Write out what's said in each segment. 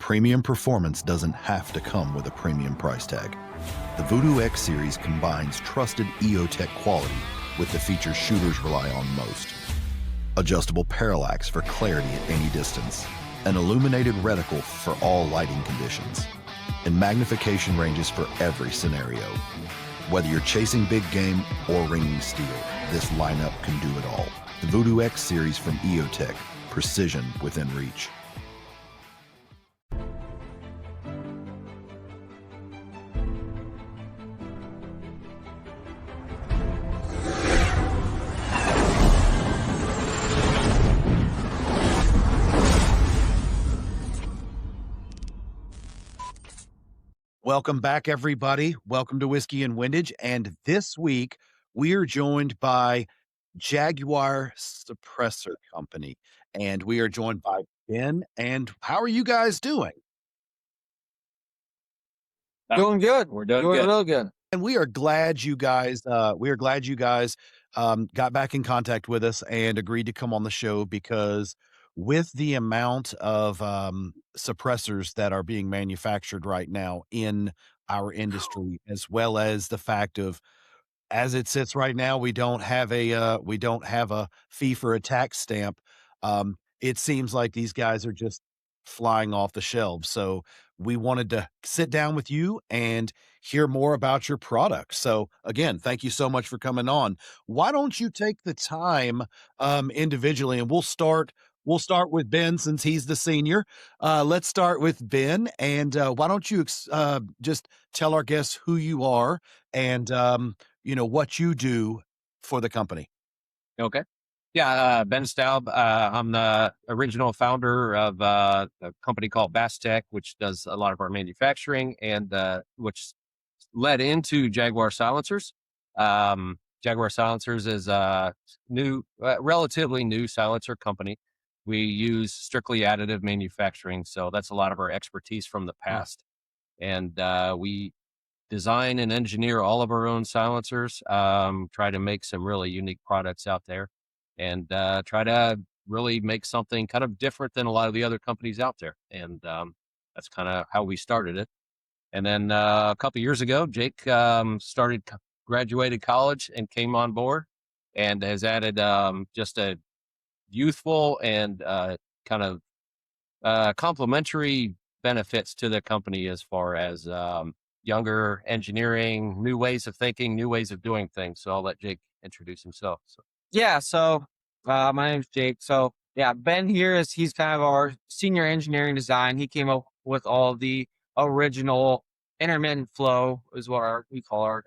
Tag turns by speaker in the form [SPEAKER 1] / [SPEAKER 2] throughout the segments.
[SPEAKER 1] premium performance doesn't have to come with a premium price tag. The Voodoo X series combines trusted EOTech quality with the features shooters rely on most. Adjustable parallax for clarity at any distance, an illuminated reticle for all lighting conditions, and magnification ranges for every scenario. Whether you're chasing big game or ringing steel, this lineup can do it all. The Voodoo X series from EOTech, precision within reach. Welcome back, everybody. Welcome to Whiskey and Windage. And this week, we are joined by Jaguar Suppressor Company. And we are joined by Ben. And how are you guys doing?
[SPEAKER 2] Doing good.
[SPEAKER 3] We're doing
[SPEAKER 2] Doing
[SPEAKER 3] good.
[SPEAKER 2] real good.
[SPEAKER 1] And we are glad you guys got back in contact with us and agreed to come on the show, because with the amount of suppressors that are being manufactured right now in our industry, as well as the fact of, as it sits right now, we don't have a fee for attack stamp. It seems like these guys are just flying off the shelves. So we wanted to sit down with you and hear more about your product. So again, thank you so much for coming on. Why don't you take the time individually, and we'll start with Ben, since he's the senior. Let's start with Ben, and why don't you just tell our guests who you are and what you do for the company.
[SPEAKER 3] Okay. Yeah, Ben Staub. I'm the original founder of a company called Tech, which does a lot of our manufacturing, and which led into Jaguar Silencers. Jaguar Silencers is a relatively new silencer company. We use strictly additive manufacturing, so that's a lot of our expertise from the past. And we design and engineer all of our own silencers, try to make some really unique products out there, and try to really make something kind of different than a lot of the other companies out there. And that's kind of how we started it. And then a couple years ago, Jake graduated college and came on board, and has added just a youthful and kind of complementary benefits to the company, as far as younger engineering, new ways of thinking, new ways of doing things. So I'll let Jake introduce himself.
[SPEAKER 2] Yeah. So my name's Jake. So yeah, Ben here he's kind of our senior engineering design. He came up with all the original intermittent flow is what we call our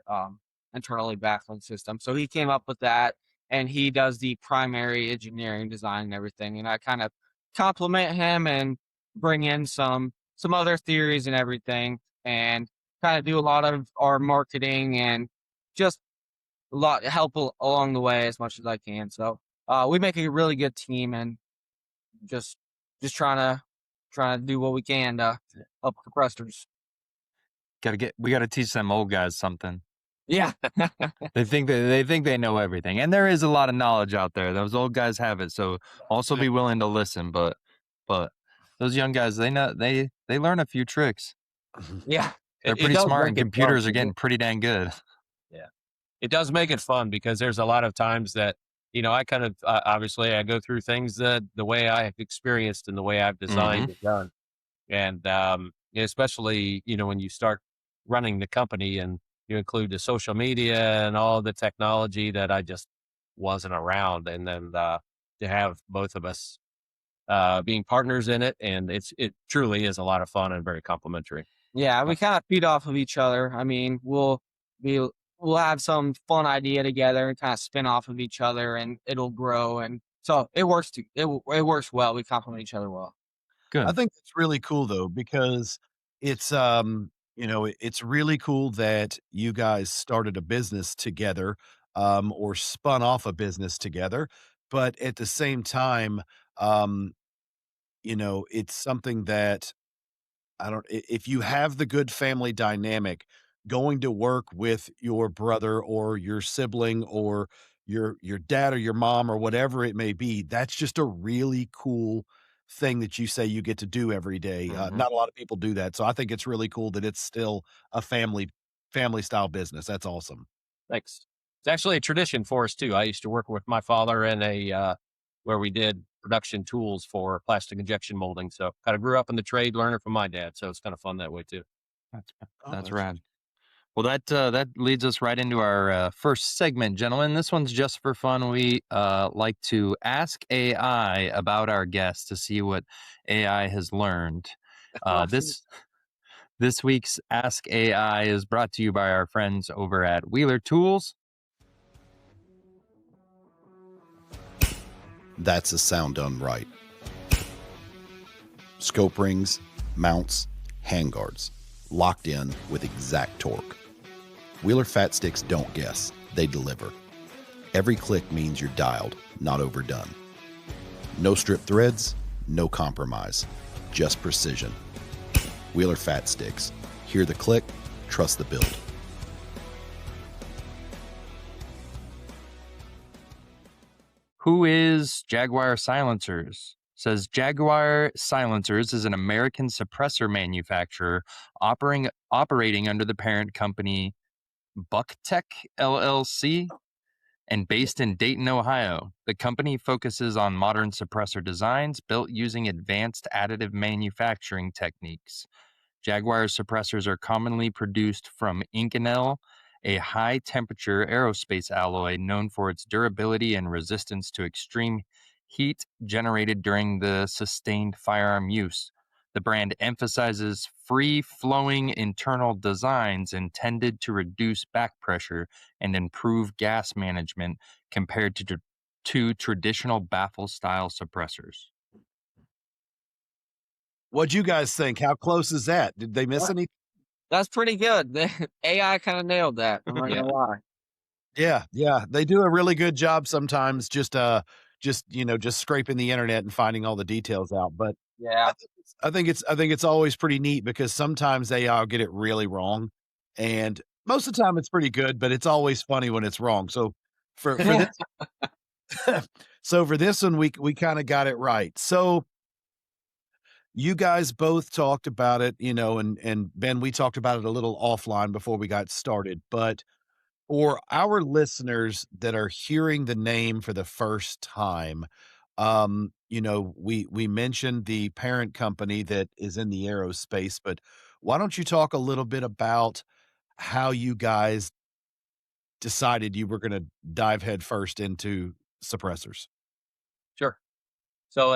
[SPEAKER 2] internally backlight system. So he came up with that, and he does the primary engineering design and everything. And I kind of compliment him and bring in some other theories and everything, and kind of do a lot of our marketing and just a lot help along the way as much as I can. So we make a really good team, and just trying to do what we can to help compressors.
[SPEAKER 4] We gotta teach them old guys something.
[SPEAKER 2] Yeah.
[SPEAKER 4] They think they know everything, and there is a lot of knowledge out there. Those old guys have it, so also be willing to listen. But those young guys, they learn a few tricks.
[SPEAKER 2] Yeah.
[SPEAKER 4] They're pretty smart, and computers are getting pretty dang good.
[SPEAKER 3] Yeah, it does make it fun, because there's a lot of times that, I kind of, obviously I go through things the way I've experienced and the way I've designed it done. And especially, when you start running the company and you include the social media and all the technology that I just wasn't around. And then to have both of us being partners in it, and it truly is a lot of fun and very complimentary.
[SPEAKER 2] Yeah, we kind of feed off of each other. I mean, we'll have some fun idea together and kind of spin off of each other, and it'll grow. And so it works it works well. We complement each other well.
[SPEAKER 4] Good.
[SPEAKER 1] I think it's really cool, though, because it's it's really cool that you guys started a business together, or spun off a business together. But at the same time, it's something that if you have the good family dynamic, going to work with your brother or your sibling or your dad or your mom or whatever it may be, that's just a really cool thing that you say you get to do every day. Not a lot of people do that. So I think it's really cool that it's still a family style business. That's awesome.
[SPEAKER 3] Thanks. It's actually a tradition for us too. I used to work with my father in a where we did production tools for plastic injection molding. So kind of grew up in the trade, learning from my dad. So it's kind of fun that way too.
[SPEAKER 4] That's
[SPEAKER 1] Oh,
[SPEAKER 4] that's rad. Well, that leads us right into our first segment, gentlemen. This one's just for fun. We like to ask AI about our guests to see what AI has learned. This week's Ask AI is brought to you by our friends over at Wheeler Tools.
[SPEAKER 1] That's a sound done right. Scope rings, mounts, handguards, locked in with exact torque. Wheeler Fat Sticks don't guess, they deliver. Every click means you're dialed, not overdone. No strip threads, no compromise, just precision. Wheeler Fat Sticks. Hear the click, trust the build.
[SPEAKER 4] Who is Jaguar Silencers? Says Jaguar Silencers is an American suppressor manufacturer operating under the parent company BuckTech LLC and based in Dayton, Ohio. The company focuses on modern suppressor designs built using advanced additive manufacturing techniques. Jaguar suppressors are commonly produced from Inconel, a high-temperature aerospace alloy known for its durability and resistance to extreme heat generated during the sustained firearm use. The brand emphasizes free-flowing internal designs intended to reduce back pressure and improve gas management compared to traditional baffle-style suppressors.
[SPEAKER 1] What'd you guys think? How close is that? Did they miss any?
[SPEAKER 2] That's pretty good. The AI kind of nailed that. I'm not
[SPEAKER 4] Yeah.
[SPEAKER 2] gonna lie.
[SPEAKER 1] Yeah. They do a really good job sometimes just scraping the internet and finding all the details out. But
[SPEAKER 2] Yeah.
[SPEAKER 1] I think it's always pretty neat because sometimes AI will get it really wrong. And most of the time it's pretty good, but it's always funny when it's wrong. So for this for this one we kind of got it right. So you guys both talked about it, and Ben, we talked about it a little offline before we got started, but for our listeners that are hearing the name for the first time, we mentioned the parent company that is in the aerospace, but why don't you talk a little bit about how you guys decided you were gonna dive headfirst into suppressors?
[SPEAKER 3] Sure. So,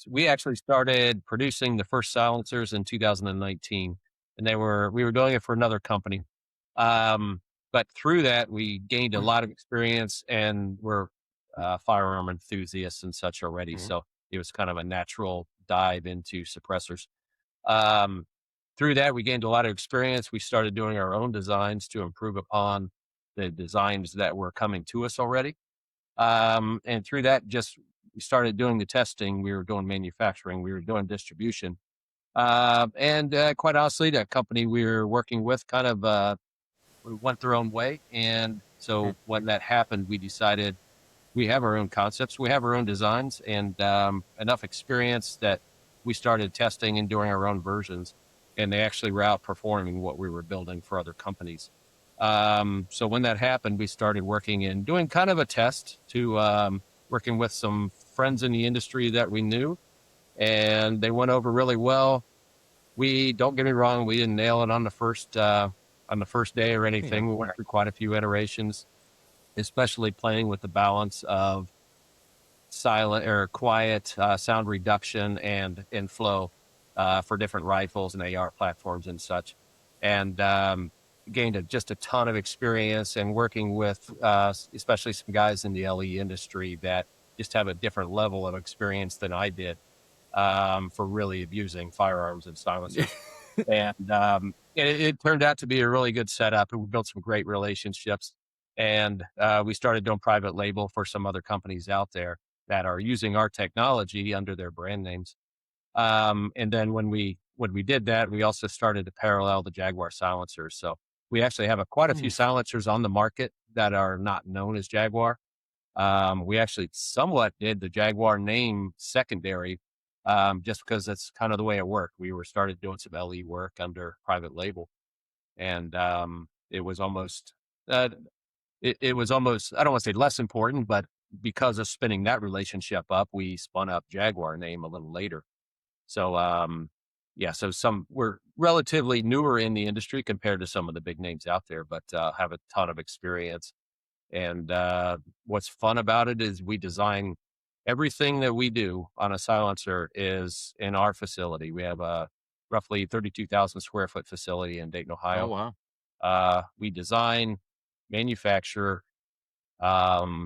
[SPEAKER 3] we actually started producing the first silencers in 2019, and we were doing it for another company. But through that, we gained a lot of experience, and we're firearm enthusiasts and such already. So it was kind of a natural dive into suppressors. Um, Through that, we gained a lot of experience. We started doing our own designs to improve upon the designs that were coming to us already. And through that, just we started doing the testing. We were doing manufacturing. We were doing distribution. And quite honestly, that company we were working with kind of went their own way. And so when that happened, we decided we have our own concepts, we have our own designs, and enough experience that we started testing and doing our own versions. And they actually were outperforming what we were building for other companies. So when that happened, we started working and doing kind of a test to working with some friends in the industry that we knew, and they went over really well. We don't get me wrong, we didn't nail it on the first day or anything. We went through quite a few iterations, especially playing with the balance of silent or quiet sound reduction and flow for different rifles and AR platforms and such. And gained just a ton of experience and working with especially some guys in the LE industry that just have a different level of experience than I did for really abusing firearms and silencers. And it turned out to be a really good setup, and we built some great relationships. And we started doing private label for some other companies out there that are using our technology under their brand names. And then when we did that, we also started to parallel the Jaguar silencers. So we actually have quite a few silencers on the market that are not known as Jaguar. We actually somewhat did the Jaguar name secondary, just because that's kind of the way it worked. We were started doing some LE work under private label, and it was almost uh, it was almost, I don't want to say less important, but because of spinning that relationship up, we spun up Jaguar name a little later. So yeah, so we're relatively newer in the industry compared to some of the big names out there, but have a ton of experience. And what's fun about it is we design everything that we do on a silencer is in our facility. We have a roughly 32,000 square foot facility in Dayton,
[SPEAKER 4] Oh
[SPEAKER 3] Ohio.
[SPEAKER 4] wow.
[SPEAKER 3] We design, manufacture,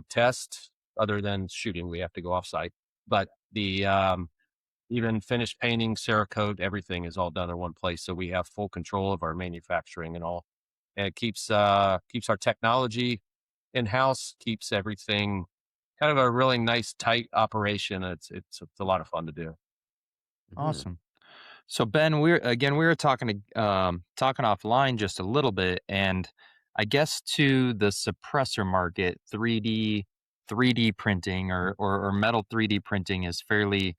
[SPEAKER 3] test. Other than shooting, we have to go off site. But the even finished painting, Cerakote, everything is all done in one place. So we have full control of our manufacturing and all. And it keeps our technology in house, keeps everything kind of a really nice, tight operation. It's a lot of fun to do.
[SPEAKER 1] Mhm.
[SPEAKER 4] Awesome. So Ben, we were talking offline just a little bit, and I guess to the suppressor market, 3D printing or metal 3D printing is fairly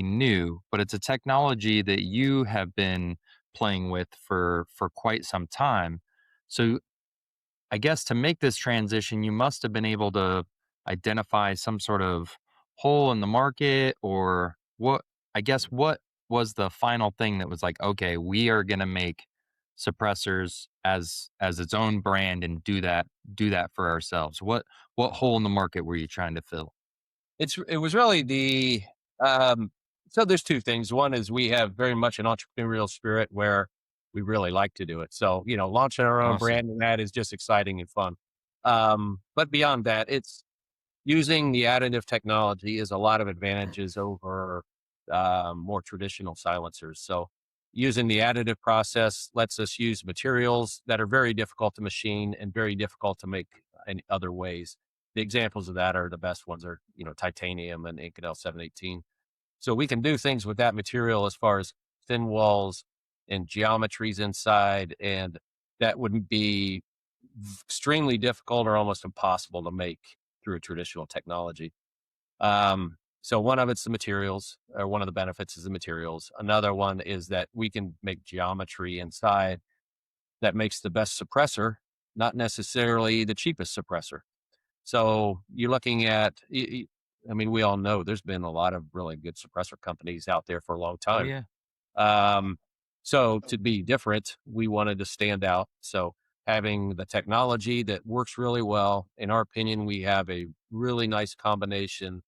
[SPEAKER 4] new, but it's a technology that you have been playing with for quite some time. So I guess to make this transition, you must have been able to identify some sort of hole in the market, or what was the final thing that was like, okay, we are going to make suppressors as its own brand and do that for ourselves. What hole in the market were you trying to fill?
[SPEAKER 3] It was really um, so there's two things. One is we have very much an entrepreneurial spirit where we really like to do it. So, launching our own
[SPEAKER 4] Awesome.
[SPEAKER 3] brand and that is just exciting and fun. But beyond that, it's using the additive technology is a lot of advantages over more traditional silencers. So using the additive process lets us use materials that are very difficult to machine and very difficult to make in other ways. The examples of that are the best ones are, titanium and Inconel 718. So we can do things with that material as far as thin walls and geometries inside, and that wouldn't be extremely difficult or almost impossible to make through a traditional technology. So one of it's the materials, or one of the benefits is the materials. Another one is that we can make geometry inside that makes the best suppressor, not necessarily the cheapest suppressor. So you're looking at, I mean, we all know there's been a lot of really good suppressor companies out there for a long
[SPEAKER 4] Oh
[SPEAKER 3] time.
[SPEAKER 4] yeah.
[SPEAKER 3] Um, so to be different, we wanted to stand out. So having the technology that works really well, in our opinion, we have a really nice combination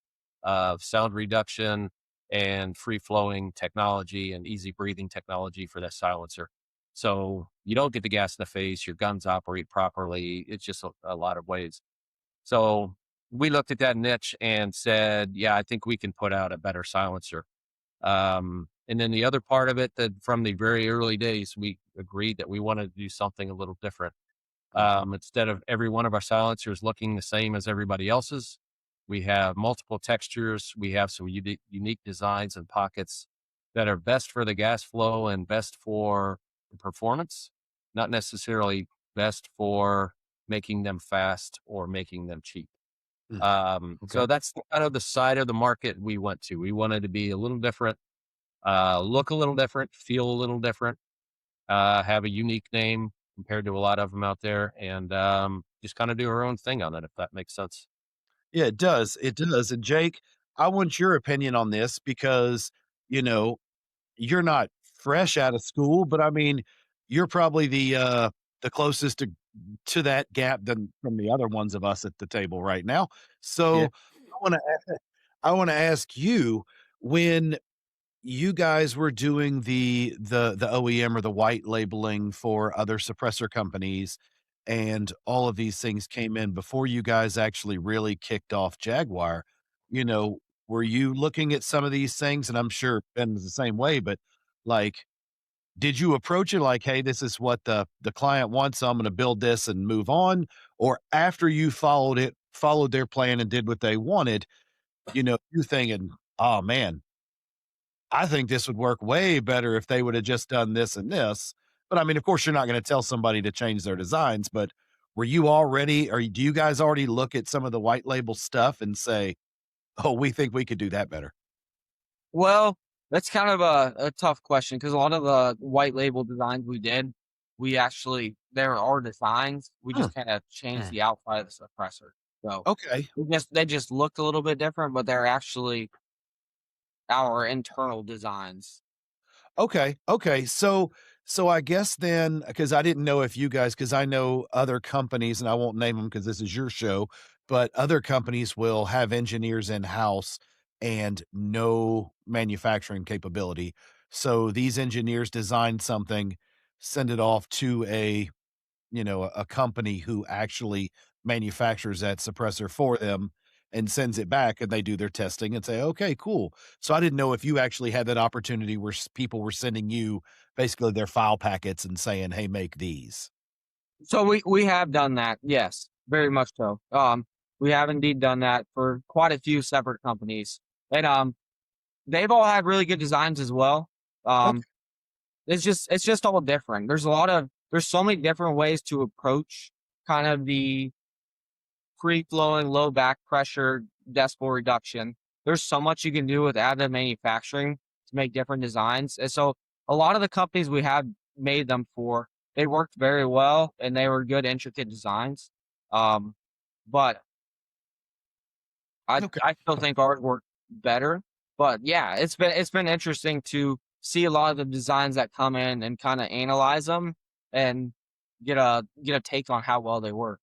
[SPEAKER 3] of sound reduction and free flowing technology and easy breathing technology for that silencer. So you don't get the gas in the face, your guns operate properly. It's just a lot of ways. So we looked at that niche and said, yeah, I think we can put out a better silencer. And then the other part of it, that from the very early days, we agreed that we wanted to do something a little different. Instead of every one of our silencers looking the same as everybody else's, we have multiple textures. We have some unique designs and pockets that are best for the gas flow and best for the performance, not necessarily best for making them fast or making them cheap.
[SPEAKER 1] Mm.
[SPEAKER 3] So
[SPEAKER 1] Okay.
[SPEAKER 3] that's kind of the side of the market we went to. We wanted to be a little different, look a little different, feel a little different, have a unique name compared to a lot of them out there, and just kind of do our own thing on it, if that makes sense.
[SPEAKER 1] Yeah, it does. It does. And Jake, I want your opinion on this because, you know, you're not fresh out of school, but I mean, you're probably the closest to that gap than from the other ones of us at the table right now.
[SPEAKER 4] Yeah.
[SPEAKER 1] So I want to I want to ask you, when you guys were doing the OEM or the white labeling for other suppressor companies, and all of these things came in before you guys actually really kicked off Jaguar, you know, were you looking at some of these things? And I'm sure Ben was the same way, but, like, did you approach it like, "Hey, this is what the client wants, so I'm gonna build this and move on," or after you followed their plan and did what they wanted, you thinking, "Oh, man, I think this would work way better if they would have just done this and this." But I mean, of course, you're not going to tell somebody to change their designs, but were you already, or do you guys already look at some of the white label stuff and say, oh, we think we could do that better?
[SPEAKER 2] Well, that's kind of a tough question because a lot of the white label designs we did, there are designs. We
[SPEAKER 1] Huh.
[SPEAKER 2] just kind of changed
[SPEAKER 4] Hmm.
[SPEAKER 2] the outside of the suppressor. So
[SPEAKER 1] Okay.
[SPEAKER 2] they just looked a little bit different, but they're actually our internal designs.
[SPEAKER 1] Okay. Okay. So I guess then, because I didn't know if you guys, because I know other companies, and I won't name them because this is your show, but other companies will have engineers in house and no manufacturing capability. So these engineers design something, send it off to a company who actually manufactures that suppressor for them and sends it back, and they do their testing and say, "Okay, cool." So I didn't know if you actually had that opportunity where people were sending you basically their file packets and saying, "Hey, make these."
[SPEAKER 2] So we have done that. Yes, very much so. We have indeed done that for quite a few separate companies, and they've all had really good designs as well.
[SPEAKER 1] Okay.
[SPEAKER 2] Um, it's just all different. There's so many different ways to approach kind of the free flowing low back pressure decibel reduction. There's so much you can do with additive manufacturing to make different designs. And so a lot of the companies we have made them for, they worked very well and they were good, intricate designs. Um, but
[SPEAKER 1] Okay.
[SPEAKER 2] I still think ours work better. But yeah, it's been interesting to see a lot of the designs that come in and kind of analyze them and get a take on how well they work.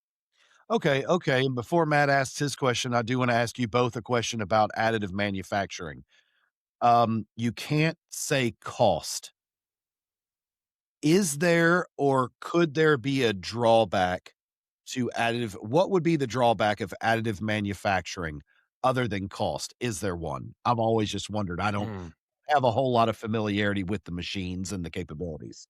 [SPEAKER 1] Okay, okay, and before Matt asks his question, I do wanna ask you both a question about additive manufacturing. You can't say cost. Is there or could there be a drawback to additive? What would be the drawback of additive manufacturing other than cost? Is there one? I've always just wondered. I don't
[SPEAKER 4] Hmm.
[SPEAKER 1] have a whole lot of familiarity with the machines and the capabilities.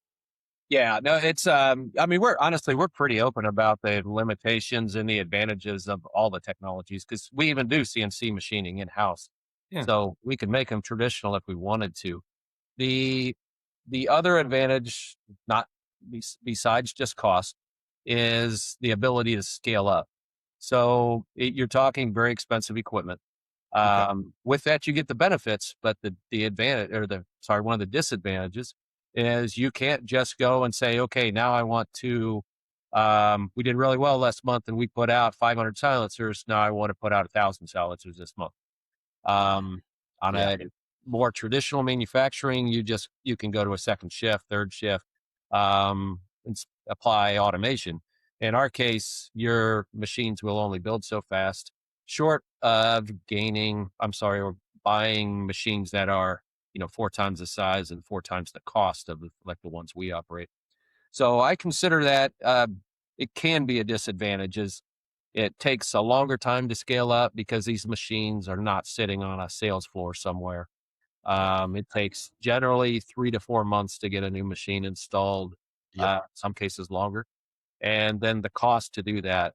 [SPEAKER 3] Yeah, no, it's I mean, we're pretty open about the limitations and the advantages of all the technologies because we even do CNC machining in house.
[SPEAKER 4] Yeah.
[SPEAKER 3] So we could make them traditional if we wanted to. The the other advantage, not besides just cost, is the ability to scale up. So you're talking very expensive equipment.
[SPEAKER 1] Okay.
[SPEAKER 3] With that, you get the benefits, but the advantage or the sorry, one of the disadvantages is you can't just go and say, okay, now I want to. We did really well last month, and we put out 500 silencers. Now I want to put out 1,000 silencers this month. Um, on
[SPEAKER 1] Yeah.
[SPEAKER 3] a more traditional manufacturing, you can go to a second shift, third shift, and apply automation. In our case, your machines will only build so fast, short of or buying machines that are, 4 times the size and 4 times the cost of like the ones we operate. So I consider that it can be a disadvantage. Is it takes a longer time to scale up because these machines are not sitting on a sales floor somewhere. It takes generally 3 to 4 months to get a new machine installed.
[SPEAKER 1] Yep.
[SPEAKER 3] Some cases longer, and then the cost to do that.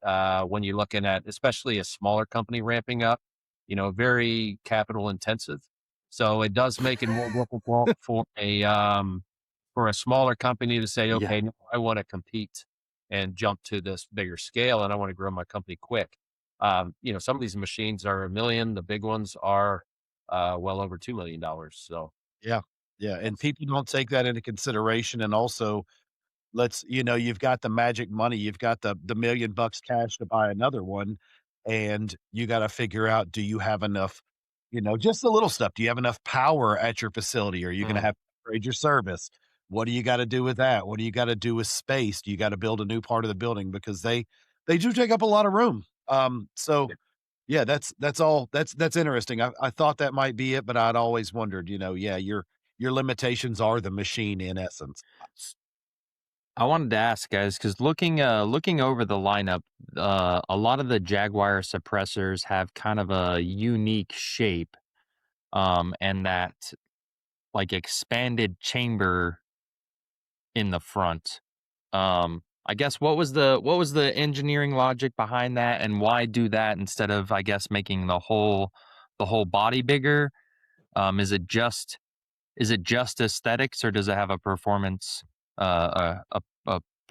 [SPEAKER 3] When you're looking at, especially a smaller company ramping up, very capital intensive. So it does make it more difficult for a smaller company to say,
[SPEAKER 4] Yeah.
[SPEAKER 3] okay, no, I want to compete and jump to this bigger scale, and I want to grow my company quick. Some of these machines are 1 million. The big ones are well over $2 million. So
[SPEAKER 1] Yeah. Yeah. And
[SPEAKER 3] that's
[SPEAKER 1] people don't take that into consideration. And also, you've got the magic money, you've got the $1,000,000 cash to buy another one, and you gotta figure out, do you have enough, just the little stuff. Do you have enough power at your facility? Are you gonna
[SPEAKER 4] Mm.
[SPEAKER 1] have to upgrade your service? What do you gotta do with that? What do you gotta do with space? Do you gotta build a new part of the building? Because they do take up a lot of room. So yeah, that's interesting. I thought that might be it, but I'd always wondered, yeah, your limitations are the machine in essence.
[SPEAKER 4] I wanted to ask guys because looking over the lineup, a lot of the Jaguar suppressors have kind of a unique shape, and that like expanded chamber in the front. I guess what was the engineering logic behind that, and why do that instead of I guess making the whole body bigger? Is it just aesthetics, or does it have a performance, a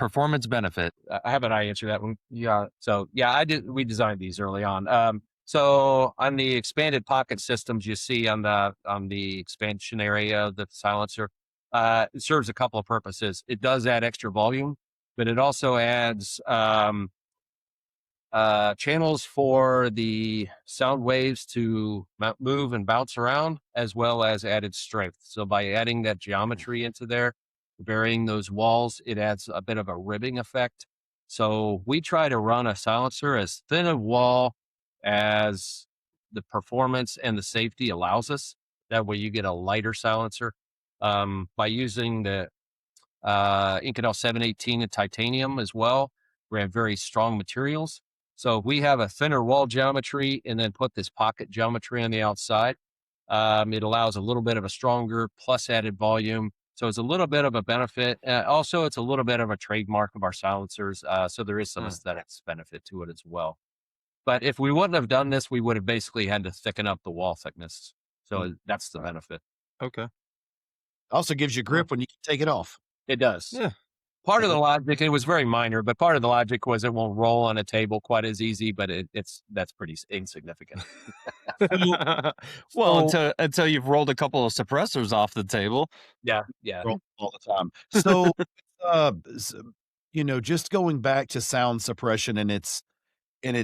[SPEAKER 4] performance benefit.
[SPEAKER 3] How about I answer that one? Yeah. So yeah, we designed these early on. So on the expanded pocket systems you see on the expansion area of the silencer, it serves a couple of purposes. It does add extra volume, but it also adds channels for the sound waves to move and bounce around, as well as added strength. So by adding that geometry into there, varying those walls, it adds a bit of a ribbing effect. So we try to run a silencer as thin a wall as the performance and the safety allows us. That way you get a lighter silencer. By using the Inconel 718 and titanium as well, we have very strong materials. So if we have a thinner wall geometry and then put this pocket geometry on the outside, it allows a little bit of a stronger plus added volume. So it's a little bit of a benefit. Also, it's a little bit of a trademark of our silencers. So there is some aesthetics benefit to it as well. But if we wouldn't have done this, we would have basically had to thicken up the wall thickness. So that's the benefit.
[SPEAKER 4] Okay.
[SPEAKER 1] Also gives you grip when you take it off.
[SPEAKER 3] It does.
[SPEAKER 4] Yeah.
[SPEAKER 3] Part of the logic, it was very minor, but part of the logic was it won't roll on a table quite as easy, but that's pretty insignificant.
[SPEAKER 4] Well, until you've rolled a couple of suppressors off the table.
[SPEAKER 3] Yeah.
[SPEAKER 1] Roll all the time. So, just going back to sound suppression in its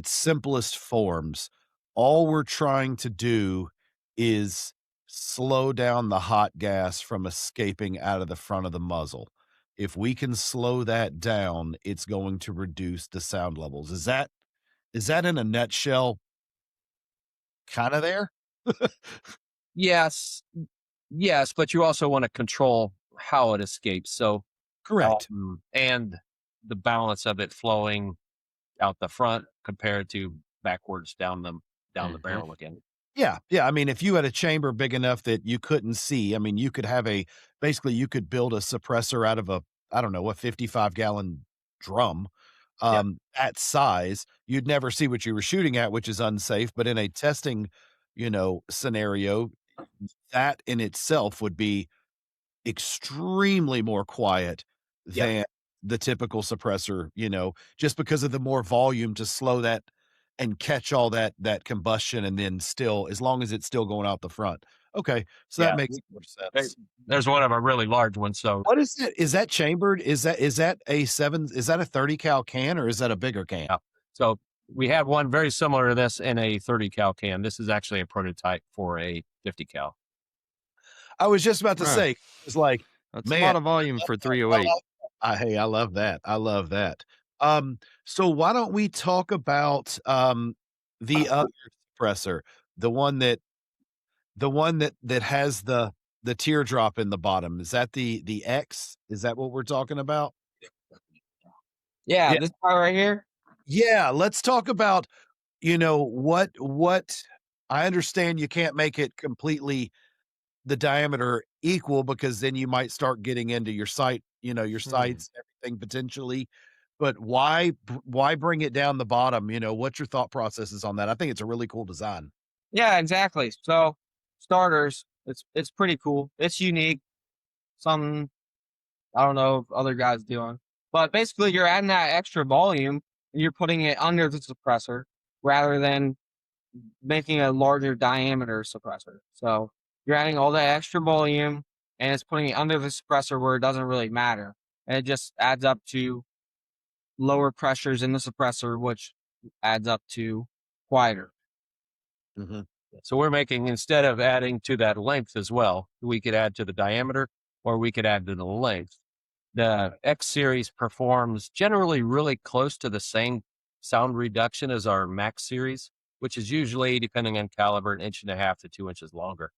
[SPEAKER 1] simplest forms, all we're trying to do is slow down the hot gas from escaping out of the front of the muzzle. If we can slow that down, it's going to reduce the sound levels. Is that in a nutshell kind of there?
[SPEAKER 3] Yes, but you also want to control how it escapes. So
[SPEAKER 1] Correct.
[SPEAKER 3] And the balance of it flowing out the front compared to backwards down the barrel again.
[SPEAKER 1] Yeah. I mean, if you had a chamber big enough that you couldn't see, I mean, you could have you could build a suppressor out of a 55-gallon drum. At size, you'd never see what you were shooting at, which is unsafe. But in a testing, scenario, that in itself would be extremely more quiet than the typical suppressor, just because of the more volume to slow that and catch all that combustion, and then still, as long as it's still going out the front. Okay, so that makes more sense.
[SPEAKER 3] There's one of a really large one. So
[SPEAKER 1] what is it? Is that chambered? Is that a 30 cal can, or is that a bigger can?
[SPEAKER 3] Yeah. So we have one very similar to this in a 30 cal can. This is actually a prototype for a 50 cal.
[SPEAKER 1] I was just about to say, it's like,
[SPEAKER 4] that's a lot of volume for 308.
[SPEAKER 1] Hey, I love that. I love that. So why don't we talk about the other suppressor, the one that has the teardrop in the bottom? Is that the X? Is that what we're talking about?
[SPEAKER 2] Yeah, this part right here.
[SPEAKER 1] Yeah, let's talk about, what I understand you can't make it completely the diameter equal, because then you might start getting into your sight, your sights, everything potentially. But why bring it down the bottom? What's your thought processes on that? I think it's a really cool design.
[SPEAKER 2] Yeah, exactly. So starters, it's pretty cool. It's unique. Something I don't know if other guys doing. But basically you're adding that extra volume and you're putting it under the suppressor rather than making a larger diameter suppressor. So you're adding all that extra volume and it's putting it under the suppressor where it doesn't really matter. And it just adds up to lower pressures in the suppressor, which adds up to quieter.
[SPEAKER 3] So we're making, instead of adding to that length as well, we could add to the diameter or we could add to the length. The X series performs generally really close to the same sound reduction as our Max series, which is usually, depending on caliber, 1.5 inches to 2 inches longer.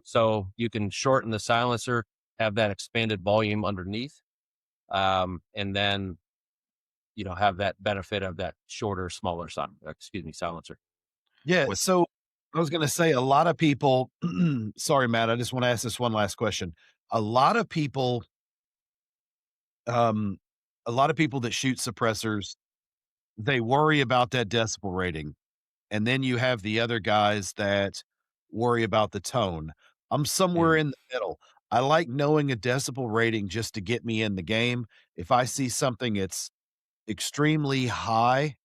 [SPEAKER 3] So you can shorten the silencer, have that expanded volume underneath, and then, have that benefit of that shorter, smaller silencer.
[SPEAKER 1] Yeah. So I was going to say, a lot of people, sorry, Matt, I just want to ask this one last question. A lot of people that shoot suppressors, they worry about that decibel rating. And then you have the other guys that worry about the tone. I'm somewhere in the middle. I like knowing a decibel rating just to get me in the game. If I see something that's extremely high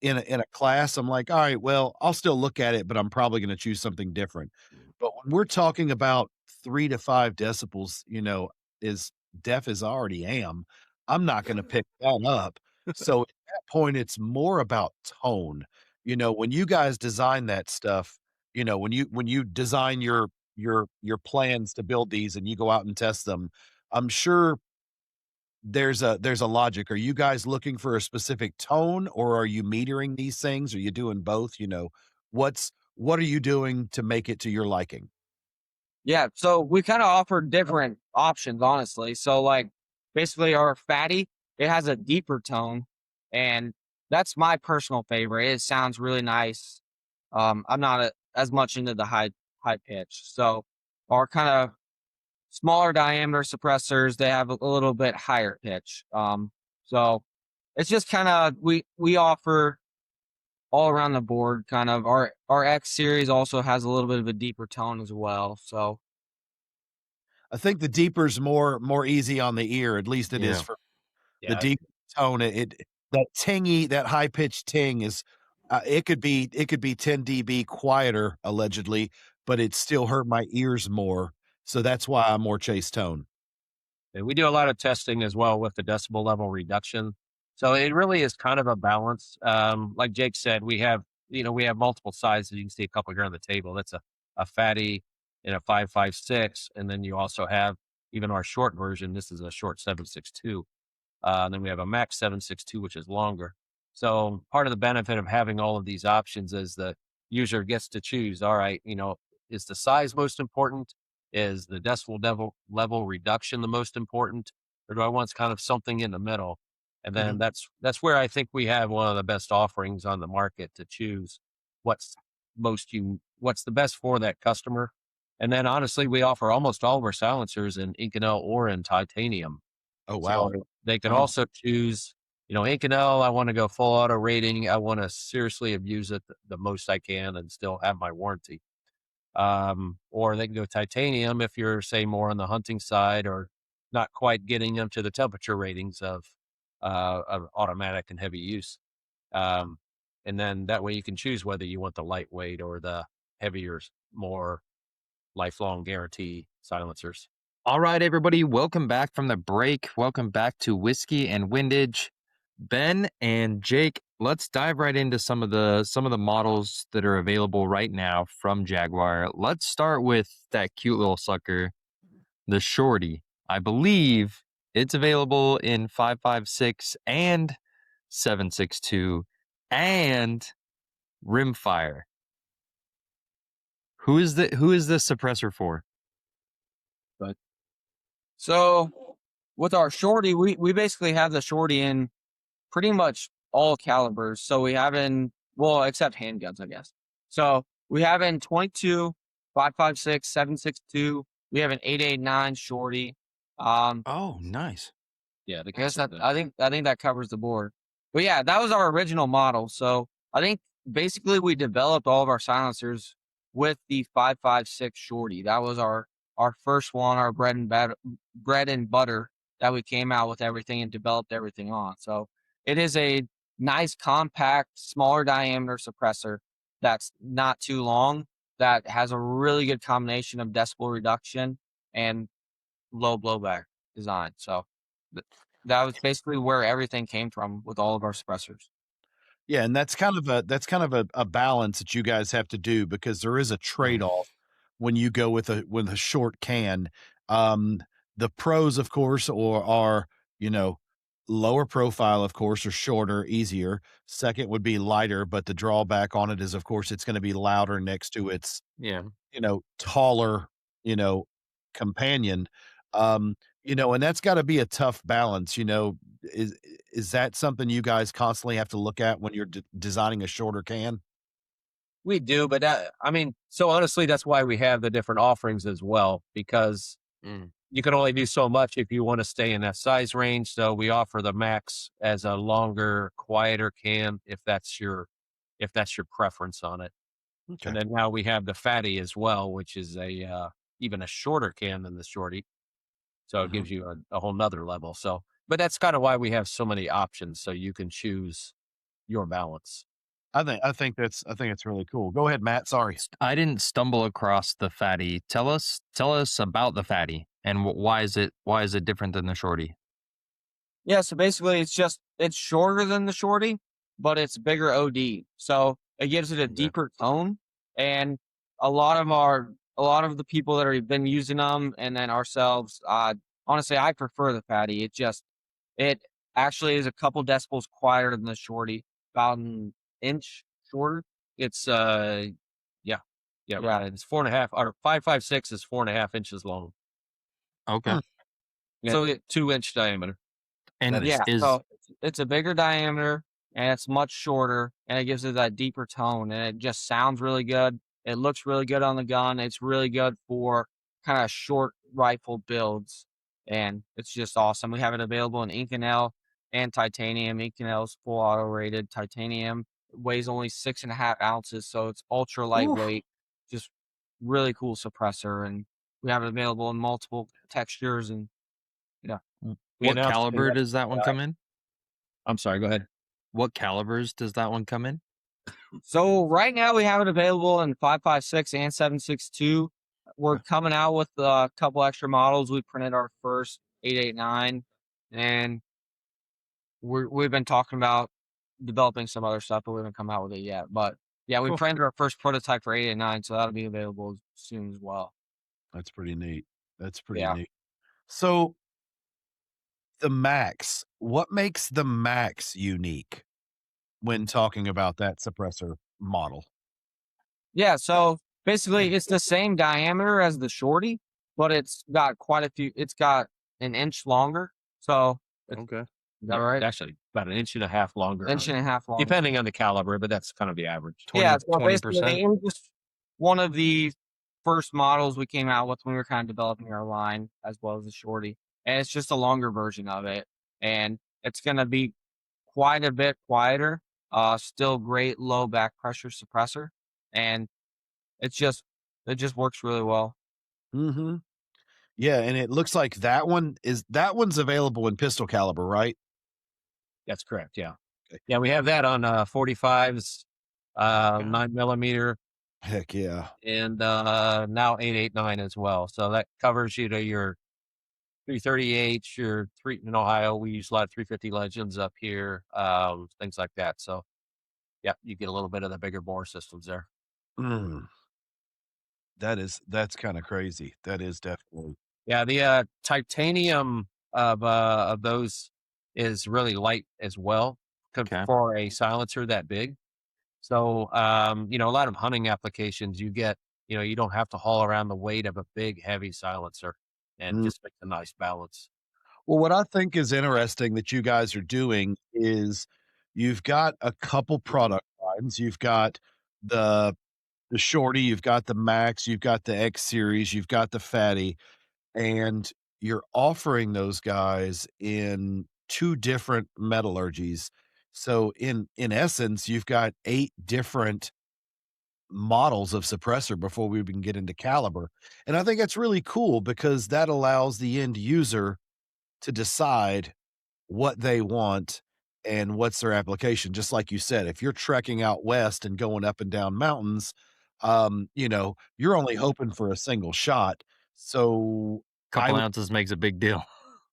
[SPEAKER 1] in a class, I'm like, "All right, well, I'll still look at it, but I'm probably gonna choose something different." But when we're talking about 3 to 5 decibels, as deaf as I already am, I'm not gonna pick that up. So at that point, it's more about tone. When you guys design that stuff, when you design your plans to build these and you go out and test them, I'm sure there's a logic. Are you guys looking for a specific tone, or are you metering these things? Are you doing both? What are you doing to make it to your liking?
[SPEAKER 2] Yeah, so we kind of offer different options, honestly. So like basically our fatty, it has a deeper tone, and that's my personal favorite. It sounds really nice. I'm not as much into the high pitch. So our kind of smaller diameter suppressors, they have a little bit higher pitch. So it's just kind of we offer all around the board kind of. Our X series also has a little bit of a deeper tone as well. So
[SPEAKER 1] I think the deeper's more easy on the ear, at least it is
[SPEAKER 4] Yeah.
[SPEAKER 1] for the
[SPEAKER 3] Yeah.
[SPEAKER 1] deep tone. That tingy, that high pitched ting is it could be 10 dB quieter allegedly, but it still hurt my ears more. So that's why I'm more chase tone.
[SPEAKER 3] And we do a lot of testing as well with the decibel level reduction. So it really is kind of a balance. Like Jake said, we have multiple sizes. You can see a couple here on the table. That's a fatty and a 5.56. And then you also have even our short version. This is a short 7.62. And then we have a max 7.62, which is longer. So part of the benefit of having all of these options is the user gets to choose. All right, is the size most important? Is the decibel level reduction the most important, or do I want kind of something in the middle? And then
[SPEAKER 1] Mhm.
[SPEAKER 3] that's where I think we have one of the best offerings on the market to choose what's what's the best for that customer. And then honestly, we offer almost all of our silencers in Inconel or in titanium.
[SPEAKER 1] Oh, wow.
[SPEAKER 3] So they can
[SPEAKER 1] Oh,
[SPEAKER 3] also choose, Inconel, I want to go full auto rating. I want to seriously abuse it the most I can and still have my warranty. Or they can go titanium if you're, say, more on the hunting side or not quite getting them to the temperature ratings of automatic and heavy use. Um, and then that way you can choose whether you want the lightweight or the heavier, more lifelong guarantee silencers.
[SPEAKER 4] All right, everybody, welcome back from the break. Welcome back to Whiskey and Windage. Ben and Jake, let's dive right into some of the models that are available right now from Jaguar. Let's start with that cute little sucker, the Shorty. I believe it's available in 5.56 and 7.62 and rimfire. Who is this suppressor for?
[SPEAKER 2] so with our shorty, we basically have the shorty in pretty much all calibers. So we have in, well, except handguns, I guess. So we have in 22, 5.56, 7.62. We have an 8.89 shorty. Um,
[SPEAKER 5] Oh, nice.
[SPEAKER 3] Yeah, the
[SPEAKER 2] I guess that
[SPEAKER 3] consistent.
[SPEAKER 2] I think that covers the board. But yeah, that was our original model. So I think basically we developed all of our silencers with the 5.56 shorty. That was our first one, our bread and butter that we came out with everything and developed everything on. So it is a nice, compact, smaller diameter suppressor that's not too long, that has a really good combination of decibel reduction and low blowback design. So that was basically where everything came from with all of our suppressors.
[SPEAKER 1] yeah, and that's kind of a balance that you guys have to do because there is a trade-off when you go with a short can. Um, the pros, of course, are, you know, lower profile, of course, or shorter, easier. Second would be lighter, but the drawback on it is, of course, it's gonna be louder next to its
[SPEAKER 3] Yeah.
[SPEAKER 1] taller, you know, companion. Um, and that's gotta be a tough balance. Is that something you guys constantly have to look at when you're designing a shorter can?
[SPEAKER 3] We do, but I mean, so honestly, that's why we have the different offerings as well, because
[SPEAKER 5] Mm.
[SPEAKER 3] you can only do so much if you want to stay in that size range. So we offer the max as a longer, quieter can if that's your preference on it.
[SPEAKER 5] Okay.
[SPEAKER 3] And then now we have the fatty as well, which is even a shorter can than the Shorty. So it
[SPEAKER 1] Mhm.
[SPEAKER 3] gives you a whole nother level. So, but that's kind of why we have so many options. So you can choose your balance.
[SPEAKER 1] I think that's really cool. Go ahead, Matt. Sorry.
[SPEAKER 4] I didn't stumble across the fatty. Tell us about the fatty and why is it different than the shorty?
[SPEAKER 2] Yeah, so basically it's shorter than the Shorty, but it's bigger OD. So it gives it a
[SPEAKER 4] Okay.
[SPEAKER 2] deeper tone. And a lot of the people that have been using them and then ourselves, honestly, I prefer the fatty. It actually is a couple decibels quieter than the Shorty, about an inch shorter.
[SPEAKER 3] It's yeah, yeah,
[SPEAKER 2] Yeah.
[SPEAKER 3] it's 4.5 or 5.56 is 4.5 inches long.
[SPEAKER 4] Okay.
[SPEAKER 1] Hmm.
[SPEAKER 2] Yeah.
[SPEAKER 3] So 2-inch diameter.
[SPEAKER 4] And
[SPEAKER 1] That
[SPEAKER 2] Yeah,
[SPEAKER 4] is
[SPEAKER 2] so it's a bigger diameter and it's much shorter and it gives it that deeper tone and it just sounds really good. It looks really good on the gun. It's really good for kind of short rifle builds and it's just awesome. We have it available in Inconel and titanium. Inconel is full auto rated. Titanium weighs only 6.5 ounces, so it's ultra
[SPEAKER 1] oof.
[SPEAKER 2] lightweight. Just really cool suppressor, and we have it available in multiple textures and yeah.
[SPEAKER 3] We
[SPEAKER 4] what
[SPEAKER 3] announced
[SPEAKER 4] caliber does that one come in?
[SPEAKER 3] I'm sorry, go ahead.
[SPEAKER 4] What calibers does that one come in?
[SPEAKER 2] So right now we have it available in 5.56 and 7.62. We're
[SPEAKER 1] Okay.
[SPEAKER 2] coming out with a couple extra models. We printed our first 8.89, and we've been talking about developing some other stuff, but we haven't come out with it yet. But yeah, we
[SPEAKER 1] Cool.
[SPEAKER 2] printed our first prototype for 8.89, so that'll be available soon as well.
[SPEAKER 1] That's pretty neat. That's pretty
[SPEAKER 2] Yeah.
[SPEAKER 1] neat. So the Max, what makes the Max unique when talking about that suppressor model?
[SPEAKER 2] Yeah, so basically it's the same diameter as the Shorty, but it's got it's got an inch longer. So
[SPEAKER 4] Okay.
[SPEAKER 2] is that right?
[SPEAKER 3] Actually, about an inch and a half longer,
[SPEAKER 2] Inch and a half longer.
[SPEAKER 3] depending on the caliber, but that's kind of the average.
[SPEAKER 2] Yeah, so basically
[SPEAKER 4] 20%.
[SPEAKER 2] it was just one of the first models we came out with when we were kind of developing our line as well as the Shorty. And it's just a longer version of it. And it's gonna be quite a bit quieter. Still great low back pressure suppressor. And it just works really well.
[SPEAKER 1] Mm-hmm. Yeah, and it looks like that one's available in pistol caliber, right?
[SPEAKER 3] That's correct. Yeah.
[SPEAKER 1] Okay.
[SPEAKER 3] Yeah. We have that on 45s,
[SPEAKER 4] Yeah.
[SPEAKER 3] 9 millimeter,
[SPEAKER 1] Heck yeah.
[SPEAKER 3] and now 8.89 as well. So that covers you to your 338, your three in Ohio. We use a lot of 350 Legends up here, things like that. So yeah, you get a little bit of the bigger bore systems there.
[SPEAKER 1] Mm, that's kind of crazy. That is definitely.
[SPEAKER 3] Yeah, the titanium of those is really light as well
[SPEAKER 4] Okay.
[SPEAKER 3] for a silencer that big. So a lot of hunting applications you get, you don't have to haul around the weight of a big heavy silencer and
[SPEAKER 1] Mm.
[SPEAKER 3] just make a nice balance.
[SPEAKER 1] Well, what I think is interesting that you guys are doing is you've got a couple product lines. You've got the the Shorty, you've got the Max, you've got the X series, you've got the Fatty, and you're offering those guys in 2 different metallurgies. So in essence, you've got 8 different models of suppressor before we even get into caliber. And I think that's really cool because that allows the end user to decide what they want and what's their application. Just like you said, if you're trekking out west and going up and down mountains, you're only hoping for a single shot. So I
[SPEAKER 4] Couple
[SPEAKER 1] would
[SPEAKER 4] ounces makes a big deal.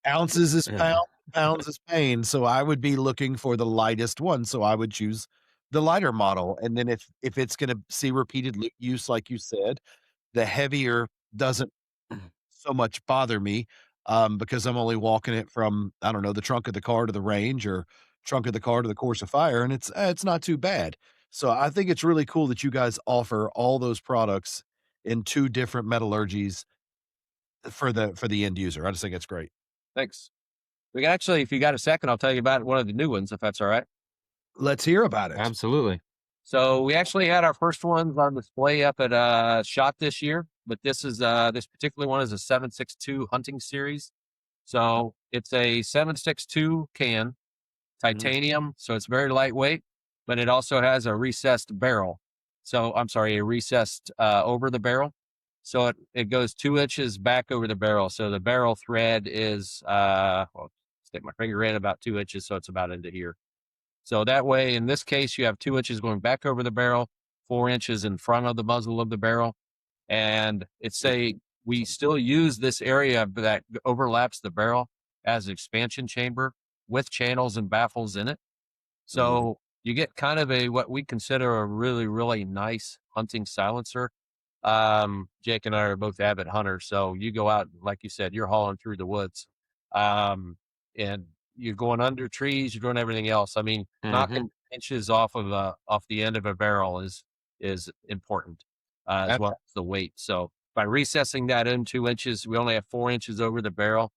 [SPEAKER 1] ounces is
[SPEAKER 4] Yeah.
[SPEAKER 1] pound, pounds is pain. So I would be looking for the lightest one. So I would choose the lighter model. And then if it's going to see repeated use, like you said, the heavier doesn't so much bother me, because I'm only walking it from, I don't know, the trunk of the car to the range or trunk of the car to the course of fire, and it's not too bad. So I think it's really cool that you guys offer all those products in 2 different metallurgies for the end user. I just think it's great.
[SPEAKER 3] Thanks. We can actually, if you got a second, I'll tell you about one of the new ones, if that's all right.
[SPEAKER 1] Let's hear about it.
[SPEAKER 4] Absolutely.
[SPEAKER 3] So we actually had our first ones on display up at SHOT this year, but this particular one is a 7.62 hunting series. So it's a 7.62 can, titanium, so it's very lightweight, but it also has a recessed barrel. So I'm sorry, a recessed over the barrel. So it goes 2 inches back over the barrel. So the barrel thread is, well, stick my finger in about 2 inches. So it's about into here. So that way, in this case, you have 2 inches going back over the barrel, 4 inches in front of the muzzle of the barrel. And we still use this area that overlaps the barrel as an expansion chamber with channels and baffles in it. So you get kind of what we consider a really, really nice hunting silencer. Jake and I are both avid hunters. So you go out, like you said, you're hauling through the woods. And you're going under trees, you're doing everything else. I mean, knocking inches off the end of a barrel is important, as well as the weight. So by recessing that in 2 inches, we only have 4 inches over the barrel.